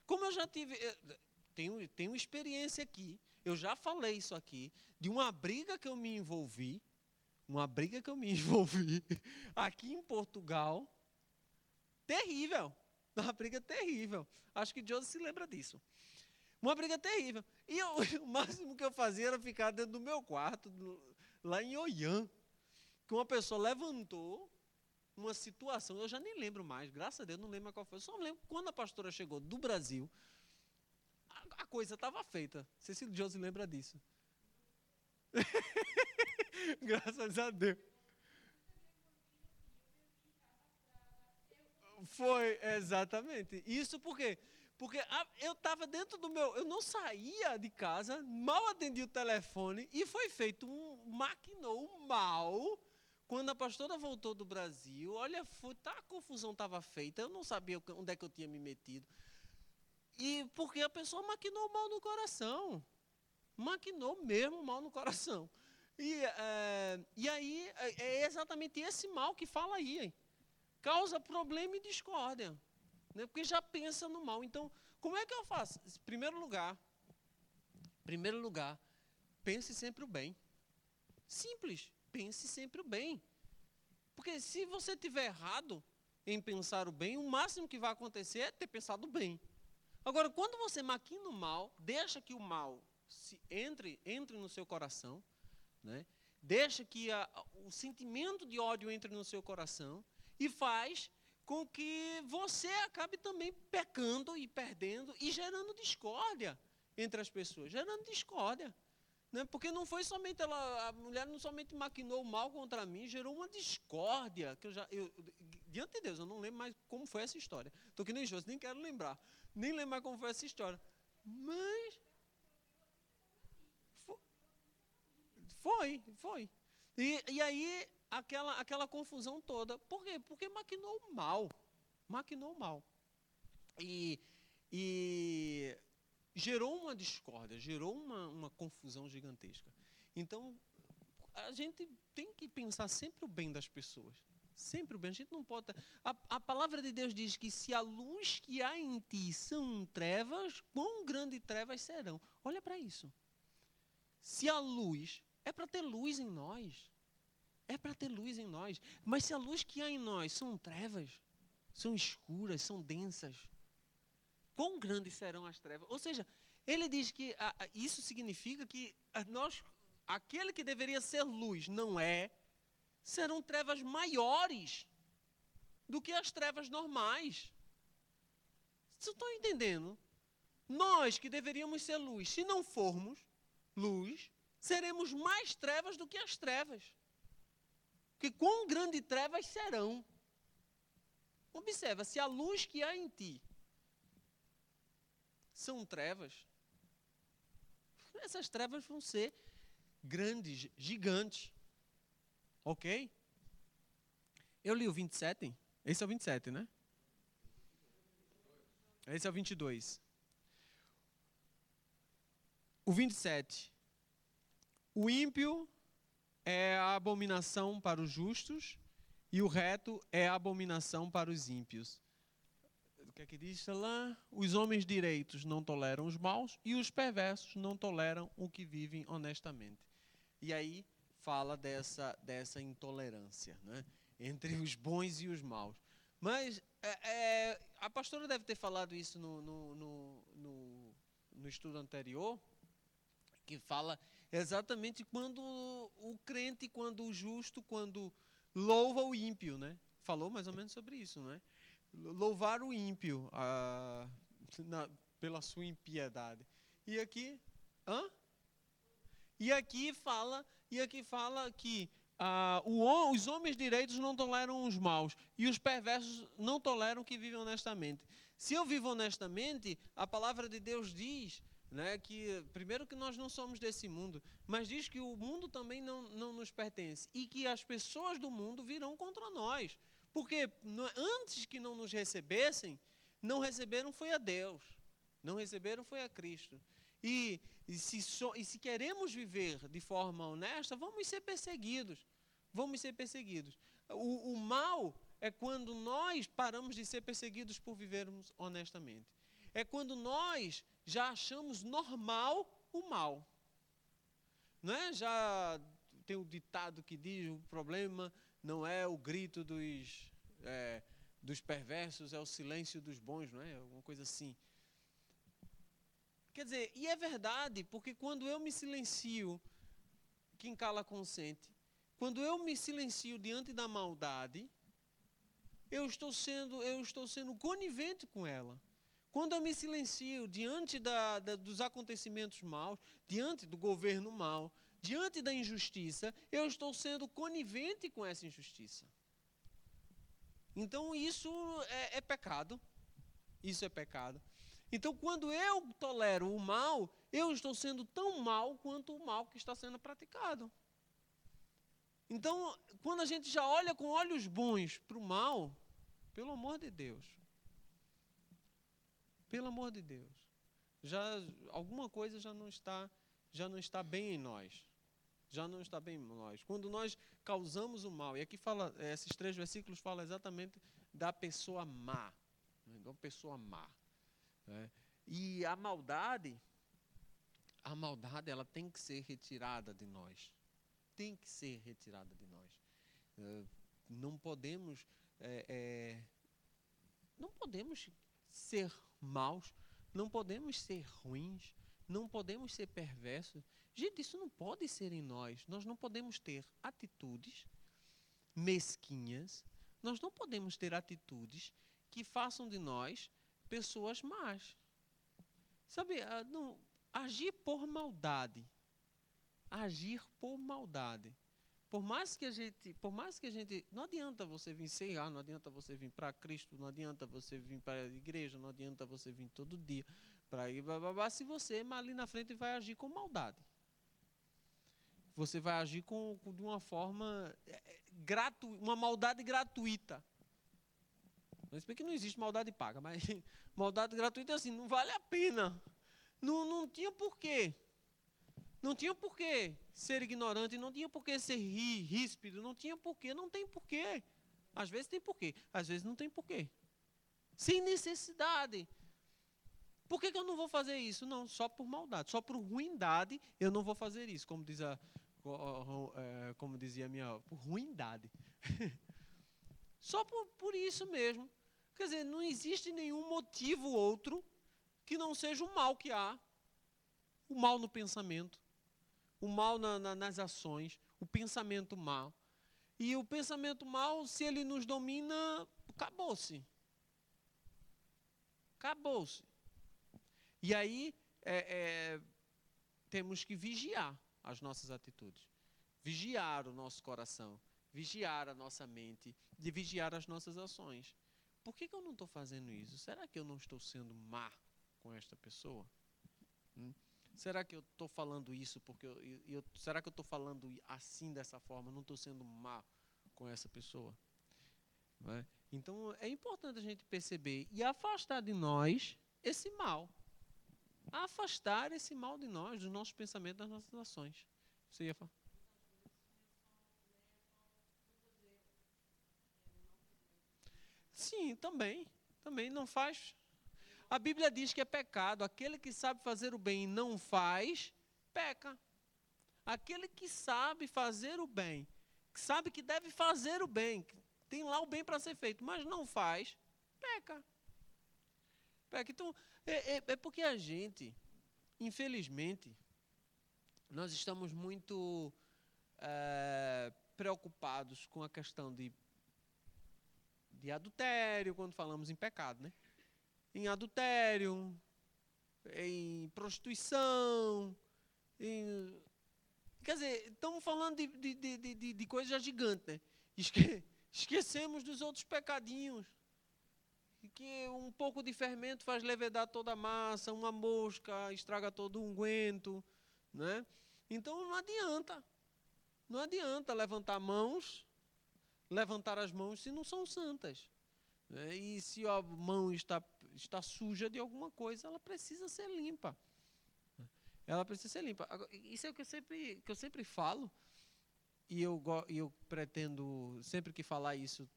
S1: como eu já tenho experiência aqui, eu já falei isso aqui, de uma briga que eu me envolvi, aqui em Portugal, terrível, uma briga terrível. Acho que José se lembra disso. Uma briga terrível. E o máximo que eu fazia era ficar dentro do meu quarto, lá em Oiã, que uma pessoa levantou uma situação, eu já nem lembro mais, graças a Deus, não lembro mais qual foi. Eu só lembro que quando a pastora chegou do Brasil, a coisa estava feita. Cecília José lembra disso. Graças a Deus. Foi, exatamente. Isso por quê? Porque eu estava dentro do meu... Eu não saía de casa, mal atendi o telefone e foi feito maquinou um mal. Quando a pastora voltou do Brasil, olha, a confusão estava feita, eu não sabia onde é que eu tinha me metido. E porque a pessoa maquinou mal no coração. Maquinou mesmo mal no coração. E aí, é exatamente esse mal que fala aí, hein? Causa problema e discórdia, né? Porque já pensa no mal. Então, como é que eu faço? Em primeiro lugar, pense sempre o bem. Simples, pense sempre o bem. Porque se você tiver errado em pensar o bem, o máximo que vai acontecer é ter pensado bem. Agora, quando você maquina o mal, deixa que o mal entre no seu coração, né? Deixa que o sentimento de ódio entre no seu coração e faz com que você acabe também pecando e perdendo e gerando discórdia entre as pessoas, gerando discórdia. Né? Porque não foi somente a mulher não somente maquinou o mal contra mim, gerou uma discórdia, que diante de Deus, eu não lembro mais como foi essa história. Estou que nem José, nem quero lembrar, nem lembro mais como foi essa história. Mas foi. E aí, aquela confusão toda. Por quê? Porque maquinou o mal. Maquinou o mal. E gerou uma discórdia, gerou uma confusão gigantesca. Então, a gente tem que pensar sempre o bem das pessoas. Sempre o bem. A gente não pode... A palavra de Deus diz que se a luz que há em ti são trevas, quão grandes trevas serão. Olha para isso. Se a luz... É para ter luz em nós. É para ter luz em nós. Mas se a luz que há em nós são trevas, são escuras, são densas, quão grandes serão as trevas? Ou seja, ele diz que isso significa que aquele que deveria ser luz não é, serão trevas maiores do que as trevas normais. Vocês estão entendendo? Nós que deveríamos ser luz, se não formos luz, seremos mais trevas do que as trevas. Porque quão grandes trevas serão? Observa, se a luz que há em ti são trevas, essas trevas vão ser grandes, gigantes. Ok? Eu li o 27. Esse é o 27, né? Esse é o 22. O 27. O ímpio é a abominação para os justos e o reto é a abominação para os ímpios. O que é que diz lá? Os homens direitos não toleram os maus e os perversos não toleram o que vivem honestamente. E aí fala dessa intolerância, né, entre os bons e os maus. Mas a pastora deve ter falado isso no estudo anterior, que fala exatamente quando o crente, quando o justo, quando louva o ímpio, né? Falou mais ou menos sobre isso, né? Louvar o ímpio pela sua impiedade. E aqui, hã? E aqui fala que os homens direitos não toleram os maus e os perversos não toleram que vivem honestamente. Se eu vivo honestamente, a palavra de Deus diz, né, que primeiro que nós não somos desse mundo, mas diz que o mundo também não nos pertence e que as pessoas do mundo virão contra nós. Porque antes que não nos recebessem, não receberam foi a Deus, não receberam foi a Cristo. E se queremos viver de forma honesta, vamos ser perseguidos. Vamos ser perseguidos. O mal é quando nós paramos de ser perseguidos por vivermos honestamente. É quando nós já achamos normal o mal. Não é? Já tem o ditado que diz: o problema não é o grito dos perversos, é o silêncio dos bons, não é? Alguma coisa assim. Quer dizer, e é verdade, porque quando eu me silencio, quem cala consente. Quando eu me silencio diante da maldade, eu estou sendo conivente com ela. Quando eu me silencio diante dos acontecimentos maus, diante do governo mau, diante da injustiça, eu estou sendo conivente com essa injustiça. Então isso é pecado. Isso é pecado. Então, quando eu tolero o mal, eu estou sendo tão mal quanto o mal que está sendo praticado. Então, quando a gente já olha com olhos bons para o mal, pelo amor de Deus, alguma coisa já não está bem em nós. Já não está bem em nós. Quando nós causamos o mal, e aqui fala, esses 3 versículos falam exatamente da pessoa má. Da pessoa má. E a maldade ela tem que ser retirada de nós. Tem que ser retirada de nós. Não podemos ser maus, não podemos ser ruins, não podemos ser perversos. Gente, isso não pode ser em nós. Nós não podemos ter atitudes mesquinhas, nós não podemos ter atitudes que façam de nós pessoas más. Sabe, agir por maldade. Por mais que a gente, não adianta você vir ceiar, não adianta você vir para Cristo, não adianta você vir para a igreja, não adianta você vir todo dia para ir, se você ali na frente vai agir com maldade. Você vai agir de uma forma uma maldade gratuita. Mas bem que não existe maldade paga, mas maldade gratuita assim, não vale a pena. Não tinha porquê. Não tinha porquê ser ignorante, não tinha porquê ser ríspido, não tinha porquê, não tem porquê. Às vezes tem porquê, às vezes não tem porquê. Sem necessidade. Por que eu não vou fazer isso? Não, só por maldade, só por ruindade eu não vou fazer isso, como dizia a minha avó, por ruindade. Só por isso mesmo. Quer dizer, não existe nenhum motivo outro que não seja o mal que há. O mal no pensamento, o mal nas ações, o pensamento mal. E o pensamento mal, se ele nos domina, acabou-se. Acabou-se. E aí, temos que vigiar as nossas atitudes. Vigiar o nosso coração. Vigiar a nossa mente. E vigiar as nossas ações. Por que eu não estou fazendo isso? Será que eu não estou sendo má com esta pessoa? Será que eu estou falando isso porque será que eu estou falando assim, dessa forma? Não estou sendo má com essa pessoa? Não é? Então é importante a gente perceber e afastar de nós esse mal. Afastar esse mal de nós, dos nossos pensamentos, das nossas ações. Você ia falar? Sim, também. Também não faz. A Bíblia diz que é pecado. Aquele que sabe fazer o bem e não faz, peca. Aquele que sabe fazer o bem, que sabe que deve fazer o bem, que tem lá o bem para ser feito, mas não faz, peca. Peca. Então, é porque a gente, infelizmente, nós estamos muito preocupados com a questão de adultério, quando falamos em pecado, né? Em adultério, em prostituição, em... Quer dizer, estamos falando de coisas gigantes, né? Esquecemos dos outros pecadinhos. Que um pouco de fermento faz levedar toda a massa, uma mosca estraga todo o unguento, né? Então não adianta. Não adianta levantar as mãos se não são santas. Né? E se a mão está suja de alguma coisa, ela precisa ser limpa. Ela precisa ser limpa. Isso é o que eu sempre falo, e eu pretendo, sempre que falar isso,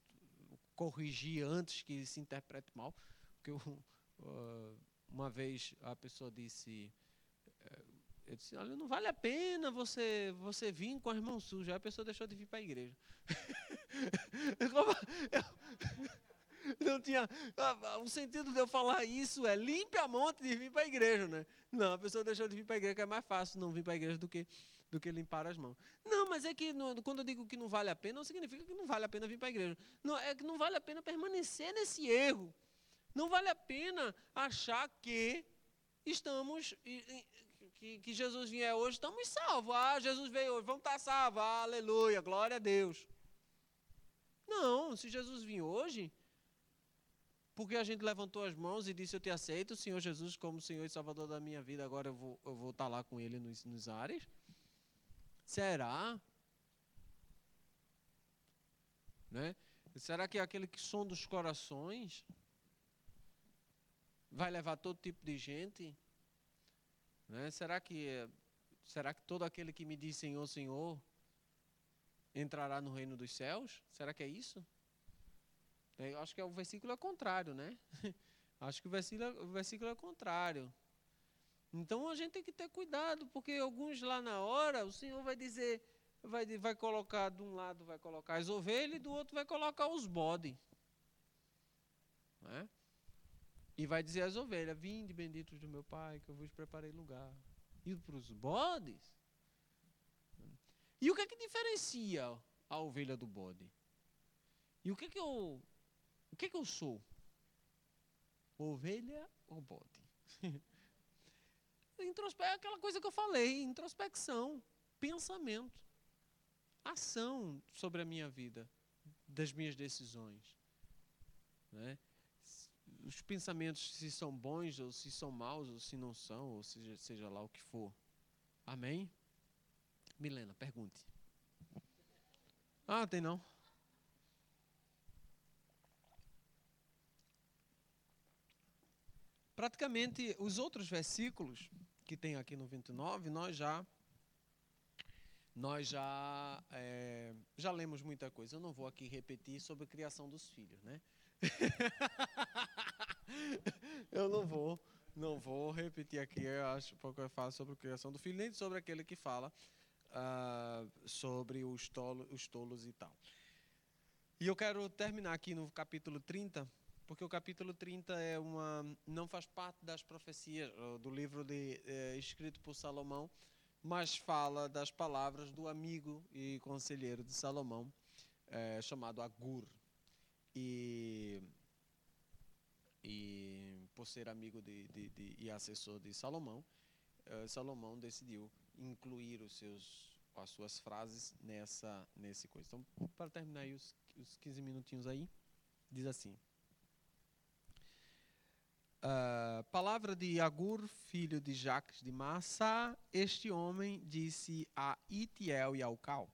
S1: corrigir antes que se interprete mal. Porque uma vez a pessoa disse, eu disse, olha, não vale a pena você vir com as mãos sujas. Aí a pessoa deixou de vir para a igreja. Não tinha. O sentido de eu falar isso é limpe a mão antes de vir para a igreja, né? Não, a pessoa deixou de vir para a igreja, que é mais fácil não vir para a igreja do que limpar as mãos. Não, mas é que quando eu digo que não vale a pena, não significa que não vale a pena vir para a igreja. Não, é que não vale a pena permanecer nesse erro. Não vale a pena achar que estamos. Que Jesus vier hoje, estamos salvos. Ah, Jesus veio hoje, vamos estar salvos. Ah, aleluia, glória a Deus. Não, se Jesus vir hoje, porque a gente levantou as mãos e disse, eu te aceito, Senhor Jesus, como Senhor e Salvador da minha vida, agora eu vou estar lá com Ele nos ares? Será? Né? Será que aquele que sonda os corações vai levar todo tipo de gente? Né? Será que todo aquele que me diz Senhor, Senhor, entrará no reino dos céus? Será que é isso? Eu acho que o versículo é contrário, né? Acho que o versículo é contrário. Então a gente tem que ter cuidado, porque alguns lá na hora, o Senhor vai dizer, vai colocar, de um lado vai colocar as ovelhas e do outro vai colocar os bodes. Né? E vai dizer às ovelhas, vinde benditos do meu Pai, que eu vos preparei lugar. E para os bodes? E o que é que diferencia a ovelha do bode? E o que é que eu sou? Ovelha ou bode? É aquela coisa que eu falei, introspecção, pensamento, ação sobre a minha vida, das minhas decisões. Né? Os pensamentos, se são bons, ou se são maus, ou se não são, ou seja lá o que for. Amém? Milena, pergunte. Ah, tem não? Praticamente, os outros versículos que tem aqui no 29, já lemos muita coisa. Eu não vou aqui repetir sobre a criação dos filhos, né? Eu não vou repetir aqui, eu acho, porque eu falo sobre a criação do filho, nem sobre aquele que fala sobre os tolos e tal. E eu quero terminar aqui no capítulo 30, porque o capítulo 30 não faz parte das profecias do livro escrito por Salomão, mas fala das palavras do amigo e conselheiro de Salomão, chamado Agur. E por ser amigo e assessor de Salomão, Salomão decidiu incluir as suas frases nesse coisa. Então, para terminar aí os 15 minutinhos aí, diz assim: palavra de Agur, filho de Jaques de Massa, este homem disse a Itiel e a Ucal: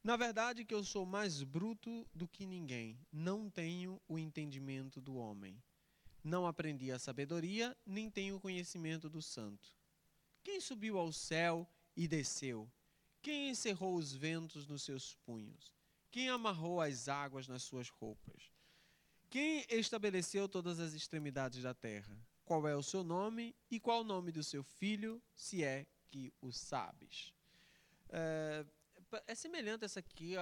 S1: na verdade que eu sou mais bruto do que ninguém, não tenho o entendimento do homem. Não aprendi a sabedoria, nem tenho o conhecimento do santo. Quem subiu ao céu e desceu? Quem encerrou os ventos nos seus punhos? Quem amarrou as águas nas suas roupas? Quem estabeleceu todas as extremidades da terra? Qual é o seu nome e qual o nome do seu filho, se é que o sabes? É semelhante essa aqui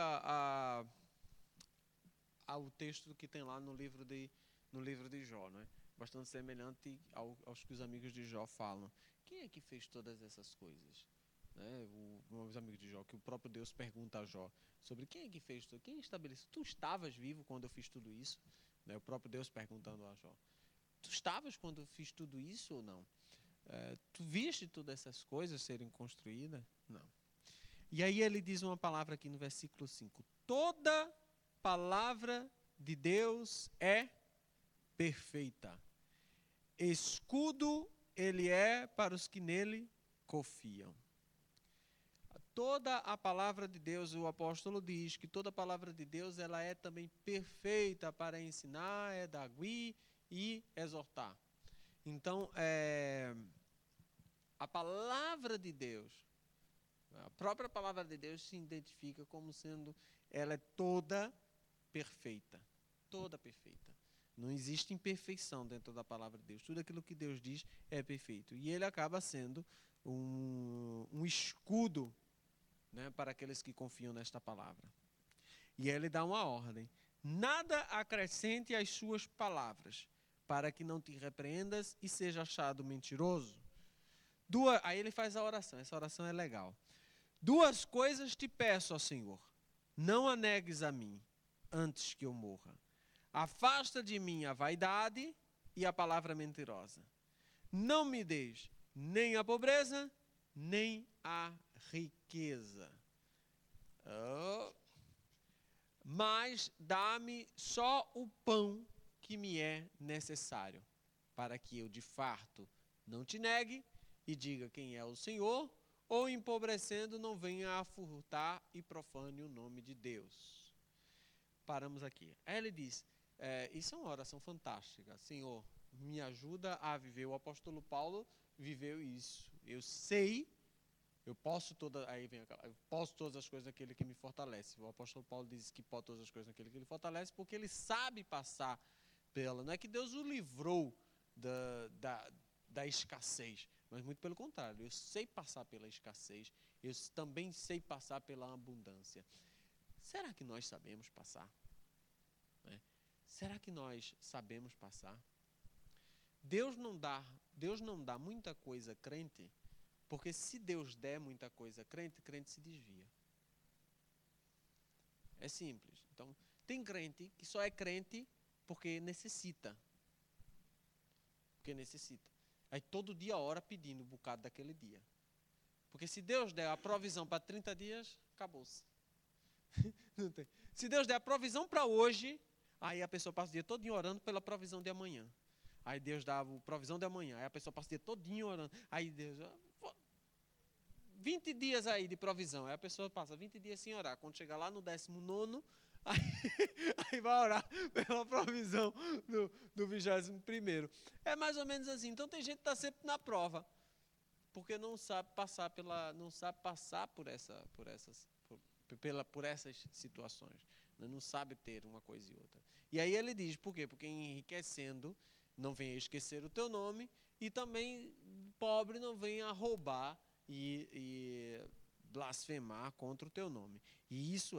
S1: ao texto que tem lá no livro de Jó, não é? Bastante semelhante aos que os amigos de Jó falam. Quem é que fez todas essas coisas? Né? Os amigos de Jó, que o próprio Deus pergunta a Jó sobre quem é que fez tudo, quem estabeleceu? Tu estavas vivo quando eu fiz tudo isso? Né? O próprio Deus perguntando a Jó. Tu estavas quando eu fiz tudo isso ou não? Tu viste todas essas coisas serem construídas? Não. E aí ele diz uma palavra aqui no versículo 5. Toda palavra de Deus é perfeita. Escudo ele é para os que nele confiam. Toda a palavra de Deus, o apóstolo diz que toda a palavra de Deus ela é também perfeita para ensinar, edagui e exortar. Então, a palavra de Deus, a própria palavra de Deus se identifica como sendo, ela é toda perfeita. Toda perfeita. Não existe imperfeição dentro da palavra de Deus. Tudo aquilo que Deus diz é perfeito. E ele acaba sendo um escudo, né, para aqueles que confiam nesta palavra. E ele dá uma ordem. Nada acrescente às suas palavras, para que não te repreendas e seja achado mentiroso. Aí ele faz a oração. Essa oração é legal. 2 coisas te peço, ó Senhor. Não a negues a mim, antes que eu morra. Afasta de mim a vaidade e a palavra mentirosa. Não me deis nem a pobreza, nem a riqueza. Mas dá-me só o pão que me é necessário, para que eu de farto não te negue e diga quem é o Senhor, ou empobrecendo não venha a furtar e profane o nome de Deus. Paramos aqui. Aí ele diz, isso é uma oração fantástica. Senhor, me ajuda a viver. O apóstolo Paulo viveu isso. Eu sei, eu posso todas as coisas naquele que me fortalece. O apóstolo Paulo diz que pode todas as coisas naquele que ele fortalece, porque ele sabe passar pela. Não é que Deus o livrou da escassez, mas muito pelo contrário. Eu sei passar pela escassez, eu também sei passar pela abundância. Será que nós sabemos passar? Será que nós sabemos passar? Deus não dá muita coisa crente, porque se Deus der muita coisa crente, crente se desvia. É simples. Então, tem crente que só é crente porque necessita. Porque necessita. Aí todo dia ora pedindo um bocado daquele dia. Porque se Deus der a provisão para 30 dias, acabou-se. Não tem. Se Deus der a provisão para hoje, aí a pessoa passa o dia todinho orando pela provisão de amanhã. Aí Deus dá a provisão de amanhã. Aí a pessoa passa o dia todinho orando. Aí Deus... 20 dias aí de provisão. Aí a pessoa passa 20 dias sem orar. Quando chegar lá no 19º, aí vai orar pela provisão do 21º. É mais ou menos assim. Então tem gente que está sempre na prova. Porque não sabe passar por essas situações. Não sabe ter uma coisa e outra. E aí ele diz, por quê? Porque enriquecendo não venha esquecer o teu nome e também pobre não venha roubar e blasfemar contra o teu nome. E isso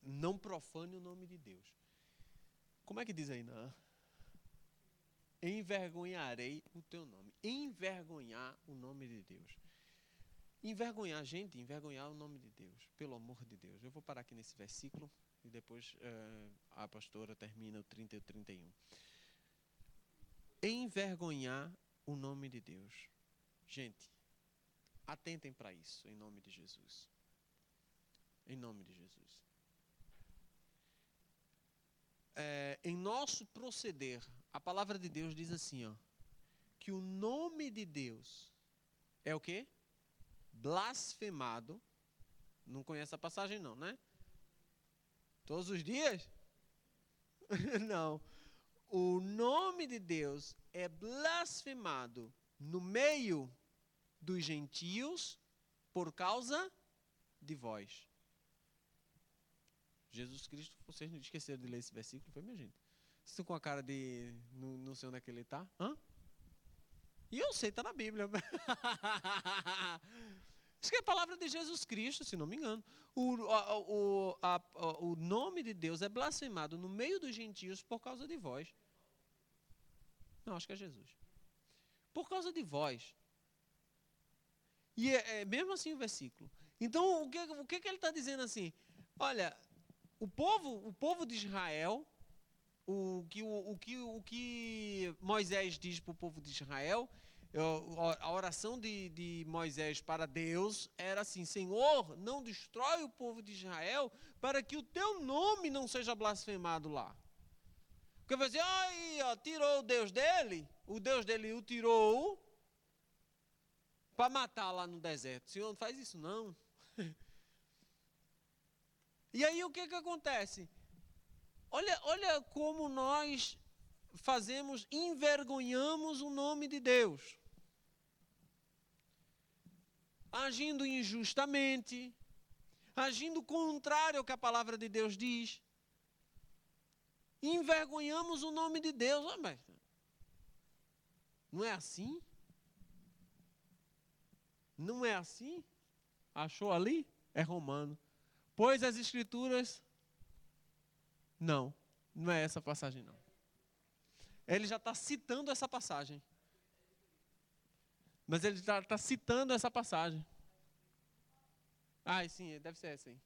S1: não profane o nome de Deus. Como é que diz aí, não? Envergonharei o teu nome. Envergonhar o nome de Deus. Envergonhar, gente, envergonhar o nome de Deus. Pelo amor de Deus. Eu vou parar aqui nesse versículo e depois a pastora termina o 30 e o 31. Envergonhar o nome de Deus. Gente, atentem para isso, em nome de Jesus. Em nome de Jesus. em nosso proceder, a palavra de Deus diz assim, ó, que o nome de Deus é o quê? Blasfemado. Não conhece a passagem não, né? Todos os dias? Não. O nome de Deus é blasfemado no meio dos gentios por causa de vós. Jesus Cristo, vocês não esqueceram de ler esse versículo, foi, minha gente? Vocês estão com a cara de... Não sei onde é que ele está. Hã? E eu sei, está na Bíblia. Isso que é a palavra de Jesus Cristo, se não me engano. O nome de Deus é blasfemado no meio dos gentios por causa de vós. Não, acho que é Jesus. Por causa de vós. E é mesmo assim o versículo. Então, o que ele está dizendo assim? Olha, o povo de Israel, o que Moisés diz para o povo de Israel, a oração de Moisés para Deus era assim: Senhor, não destrói o povo de Israel para que o teu nome não seja blasfemado lá. Porque vai dizer, aí, ó, tirou o Deus dele o tirou para matar lá no deserto. O Senhor não faz isso não. E aí o que acontece? Olha como nós envergonhamos o nome de Deus. Agindo injustamente, agindo contrário ao que a palavra de Deus diz. Envergonhamos o nome de Deus. Não é assim? Não é assim? Achou ali? É Romano. Pois as Escrituras... Não é essa passagem não. Ele já está citando essa passagem. Mas ele está citando essa passagem. Ah, sim, deve ser essa aí.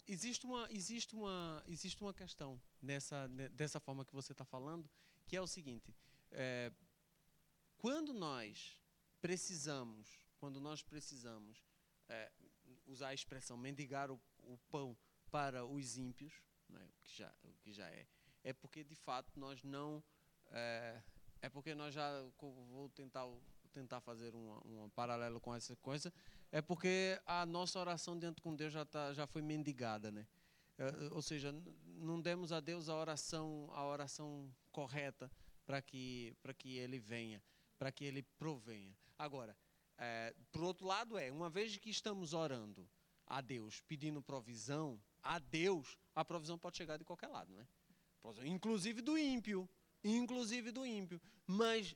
S1: Existe uma questão dessa forma que você está falando, que é o seguinte: quando nós precisamos usar a expressão mendigar o pão para os ímpios, né, o que já é porque de fato nós não porque nós já vou tentar fazer um paralelo com essa coisa. É porque a nossa oração diante com Deus já foi mendigada, né? Ou seja, não demos a Deus a oração correta para que Ele venha, para que Ele provenha. Agora, por outro lado uma vez que estamos orando a Deus, pedindo provisão, a Deus, a provisão pode chegar de qualquer lado, né? Inclusive do ímpio. Mas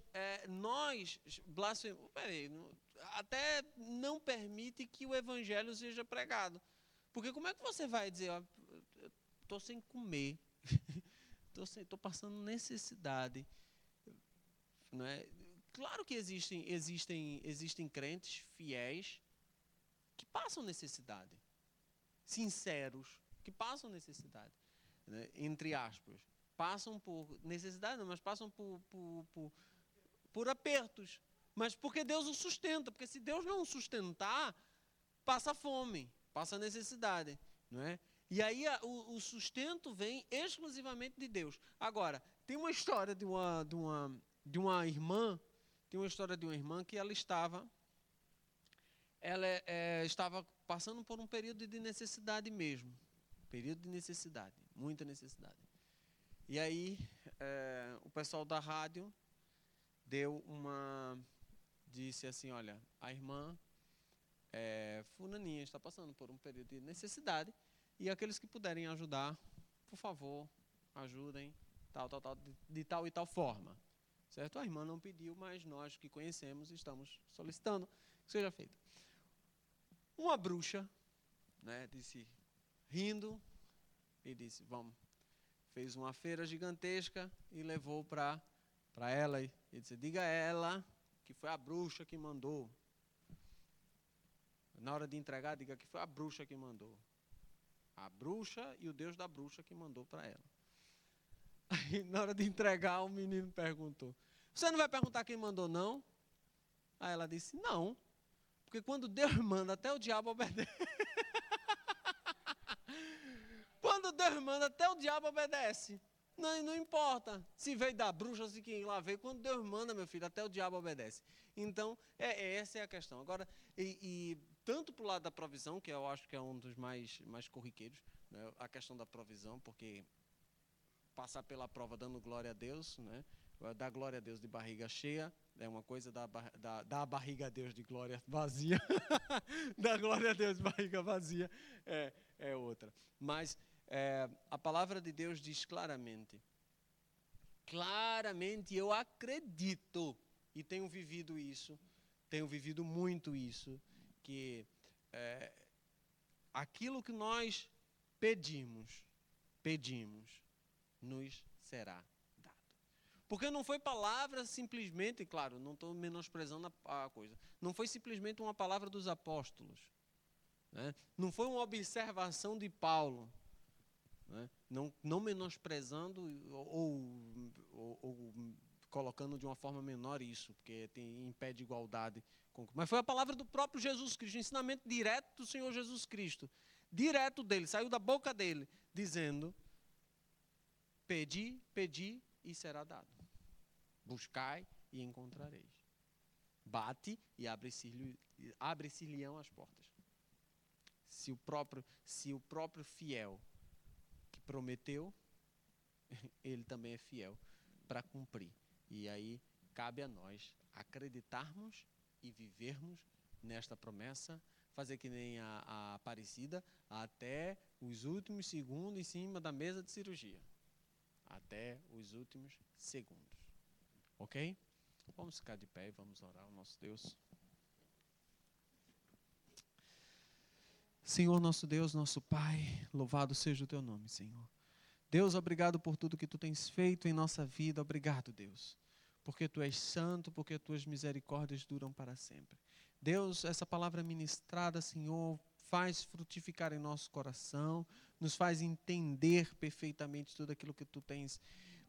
S1: nós blasfemamos, até não permite que o evangelho seja pregado. Porque como é que você vai dizer, estou sem comer, estou passando necessidade, não é? Claro que existem crentes fiéis que passam necessidade, sinceros, que passam necessidade. né, entre aspas, passam por necessidade, não, mas passam por apertos. Mas porque Deus o sustenta, porque se Deus não o sustentar, passa fome, passa necessidade, não é? E aí o sustento vem exclusivamente de Deus. Agora, tem uma história de uma irmã, tem uma história de uma irmã que ela estava passando por um período de necessidade mesmo, período de necessidade, muita necessidade. E aí o pessoal da rádio disse assim, olha, a irmã fulaninha está passando por um período de necessidade e aqueles que puderem ajudar, por favor, ajudem, tal, de tal e tal forma. Certo? A irmã não pediu, mas nós que conhecemos estamos solicitando que seja feito. Uma bruxa, né, disse, rindo, e disse, vamos, fez uma feira gigantesca e levou para ela e disse, diga a ela que foi a bruxa que mandou. Na hora de entregar, diga que foi a bruxa que mandou. A bruxa e o Deus da bruxa que mandou para ela. Aí, na hora de entregar, o menino perguntou, você não vai perguntar quem mandou, não? Aí ela disse, não, porque quando Deus manda, até o diabo obedece. Quando Deus manda, até o diabo obedece. Não importa se veio da bruxa, se quem lá veio. Quando Deus manda, meu filho, até o diabo obedece. Então, essa é a questão. Agora, tanto para o lado da provisão, que eu acho que é um dos mais corriqueiros, né, a questão da provisão, porque passar pela prova dando glória a Deus, né, dar glória a Deus de barriga cheia, é uma coisa, dar barriga a Deus de glória vazia, dar glória a Deus de barriga vazia é outra. Mas a palavra de Deus diz claramente, eu acredito, e tenho vivido isso, tenho vivido muito isso, que aquilo que nós pedimos, nos será dado. Porque não foi palavra simplesmente, claro, não estou menosprezando a coisa, não foi simplesmente uma palavra dos apóstolos, né? Não foi uma observação de Paulo, né? Não menosprezando ou colocando de uma forma menor isso, porque impede igualdade. Mas foi a palavra do próprio Jesus Cristo, ensinamento direto do Senhor Jesus Cristo, direto dele, saiu da boca dele, dizendo, pedi e será dado. Buscai e encontrareis. Bate e abre-se-lhão as portas. Se o próprio fiel que prometeu, ele também é fiel para cumprir. E aí cabe a nós acreditarmos e vivermos nesta promessa, fazer que nem a Aparecida, até os últimos segundos em cima da mesa de cirurgia. Até os últimos segundos. Ok? Vamos ficar de pé e vamos orar ao nosso Deus. Senhor, nosso Deus, nosso Pai, louvado seja o teu nome, Senhor. Deus, obrigado por tudo que tu tens feito em nossa vida. Obrigado, Deus, porque tu és santo, porque tuas misericórdias duram para sempre. Deus, essa palavra ministrada, Senhor, faz frutificar em nosso coração, nos faz entender perfeitamente tudo aquilo que tu tens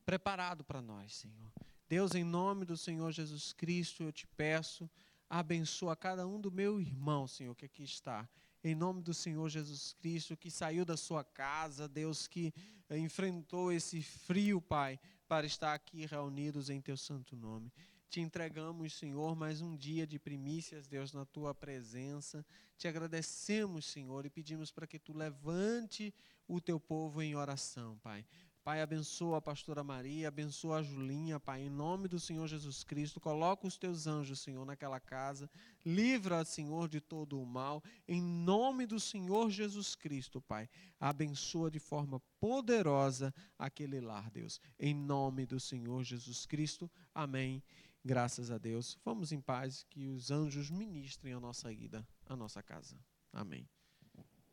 S1: preparado para nós, Senhor. Deus, em nome do Senhor Jesus Cristo, eu te peço, abençoa cada um do meu irmão, Senhor, que aqui está. Em nome do Senhor Jesus Cristo, que saiu da sua casa, Deus, que enfrentou esse frio, Pai, para estar aqui reunidos em teu santo nome. Te entregamos, Senhor, mais um dia de primícias, Deus, na tua presença. Te agradecemos, Senhor, e pedimos para que tu levante o teu povo em oração, Pai. Pai, abençoa a pastora Maria, abençoa a Julinha, Pai, em nome do Senhor Jesus Cristo. Coloca os teus anjos, Senhor, naquela casa. Livra, Senhor, de todo o mal. Em nome do Senhor Jesus Cristo, Pai. Abençoa de forma poderosa aquele lar, Deus. Em nome do Senhor Jesus Cristo. Amém. Graças a Deus. Vamos em paz, que os anjos ministrem a nossa ida, a nossa casa. Amém.